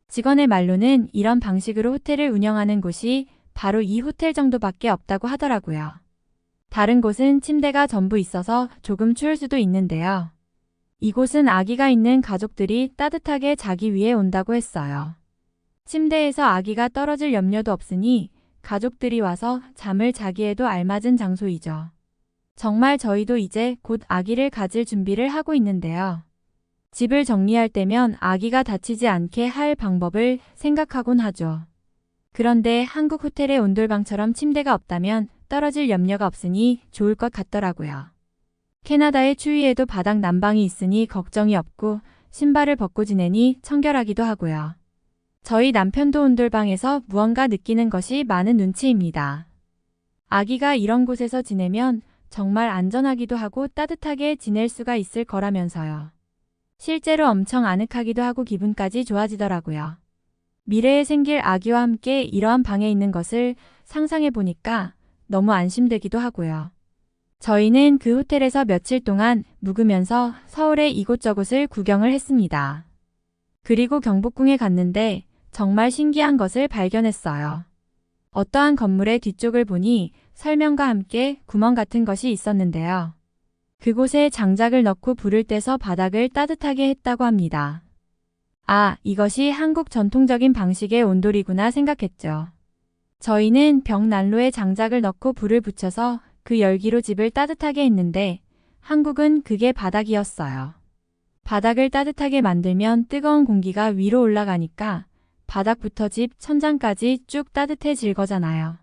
직원의 말로는 이런 방식으로 호텔을 운영하는 곳이 바로 이 호텔 정도밖에 없다고 하더라고요. 다른 곳은 침대가 전부 있어서 조금 추울 수도 있는데요. 이곳은 아기가 있는 가족들이 따뜻하게 자기 위해 온다고 했어요. 침대에서 아기가 떨어질 염려도 없으니 가족들이 와서 잠을 자기에도 알맞은 장소이죠. 정말 저희도 이제 곧 아기를 가질 준비를 하고 있는데요. 집을 정리할 때면 아기가 다치지 않게 할 방법을 생각하곤 하죠. 그런데 한국 호텔의 온돌방처럼 침대가 없다면 떨어질 염려가 없으니 좋을 것 같더라고요. 캐나다의 추위에도 바닥 난방이 있으니 걱정이 없고 신발을 벗고 지내니 청결하기도 하고요. 저희 남편도 온돌방에서 무언가 느끼는 것이 많은 눈치입니다. 아기가 이런 곳에서 지내면 정말 안전하기도 하고 따뜻하게 지낼 수가 있을 거라면서요. 실제로 엄청 아늑하기도 하고 기분까지 좋아지더라고요. 미래에 생길 아기와 함께 이러한 방에 있는 것을 상상해 보니까 너무 안심되기도 하고요. 저희는 그 호텔에서 며칠 동안 묵으면서 서울의 이곳저곳을 구경을 했습니다. 그리고 경복궁에 갔는데 정말 신기한 것을 발견했어요. 어떠한 건물의 뒤쪽을 보니 설명과 함께 구멍 같은 것이 있었는데요. 그곳에 장작을 넣고 불을 떼서 바닥을 따뜻하게 했다고 합니다. 아, 이것이 한국 전통적인 방식의 온돌이구나 생각했죠. 저희는 벽난로에 장작을 넣고 불을 붙여서 그 열기로 집을 따뜻하게 했는데 한국은 그게 바닥이었어요. 바닥을 따뜻하게 만들면 뜨거운 공기가 위로 올라가니까 바닥부터 집 천장까지 쭉 따뜻해질 거잖아요.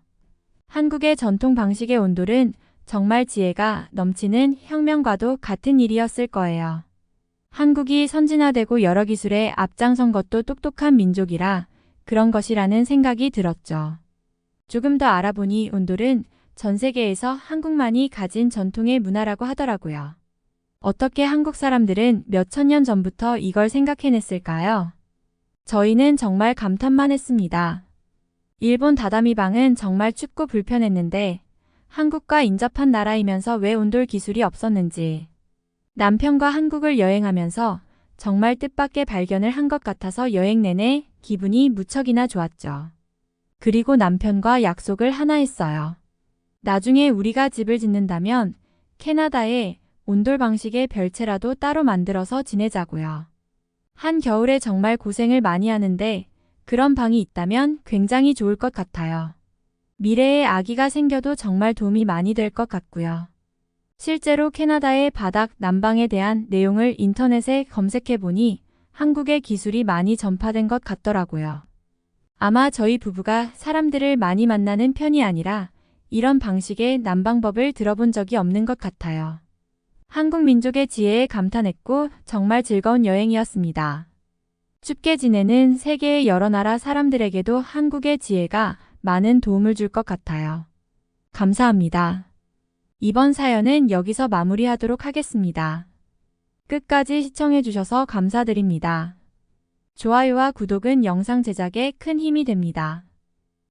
한국의 전통 방식의 온돌은 정말 지혜가 넘치는 혁명과도 같은 일이었을 거예요. 한국이 선진화되고 여러 기술에 앞장선 것도 똑똑한 민족이라 그런 것이라는 생각이 들었죠. 조금 더 알아보니 온돌은 전 세계에서 한국만이 가진 전통의 문화라고 하더라고요. 어떻게 한국 사람들은 몇천 년 전부터 이걸 생각해냈을까요? 저희는 정말 감탄만 했습니다. 일본 다다미방은 정말 춥고 불편했는데 한국과 인접한 나라이면서 왜 온돌 기술이 없었는지. 남편과 한국을 여행하면서 정말 뜻밖의 발견을 한 것 같아서 여행 내내 기분이 무척이나 좋았죠. 그리고 남편과 약속을 하나 했어요. 나중에 우리가 집을 짓는다면 캐나다에 온돌 방식의 별채라도 따로 만들어서 지내자고요. 한겨울에 정말 고생을 많이 하는데 그런 방이 있다면 굉장히 좋을 것 같아요. 미래에 아기가 생겨도 정말 도움이 많이 될 것 같고요. 실제로 캐나다의 바닥 난방에 대한 내용을 인터넷에 검색해 보니 한국의 기술이 많이 전파된 것 같더라고요. 아마 저희 부부가 사람들을 많이 만나는 편이 아니라 이런 방식의 남방법을 들어본 적이 없는 것 같아요. 한국 민족의 지혜에 감탄했고 정말 즐거운 여행이었습니다. 춥게 지내는 세계의 여러 나라 사람들에게도 한국의 지혜가 많은 도움을 줄 것 같아요. 감사합니다. 이번 사연은 여기서 마무리하도록 하겠습니다. 끝까지 시청해주셔서 감사드립니다. 좋아요와 구독은 영상 제작에 큰 힘이 됩니다.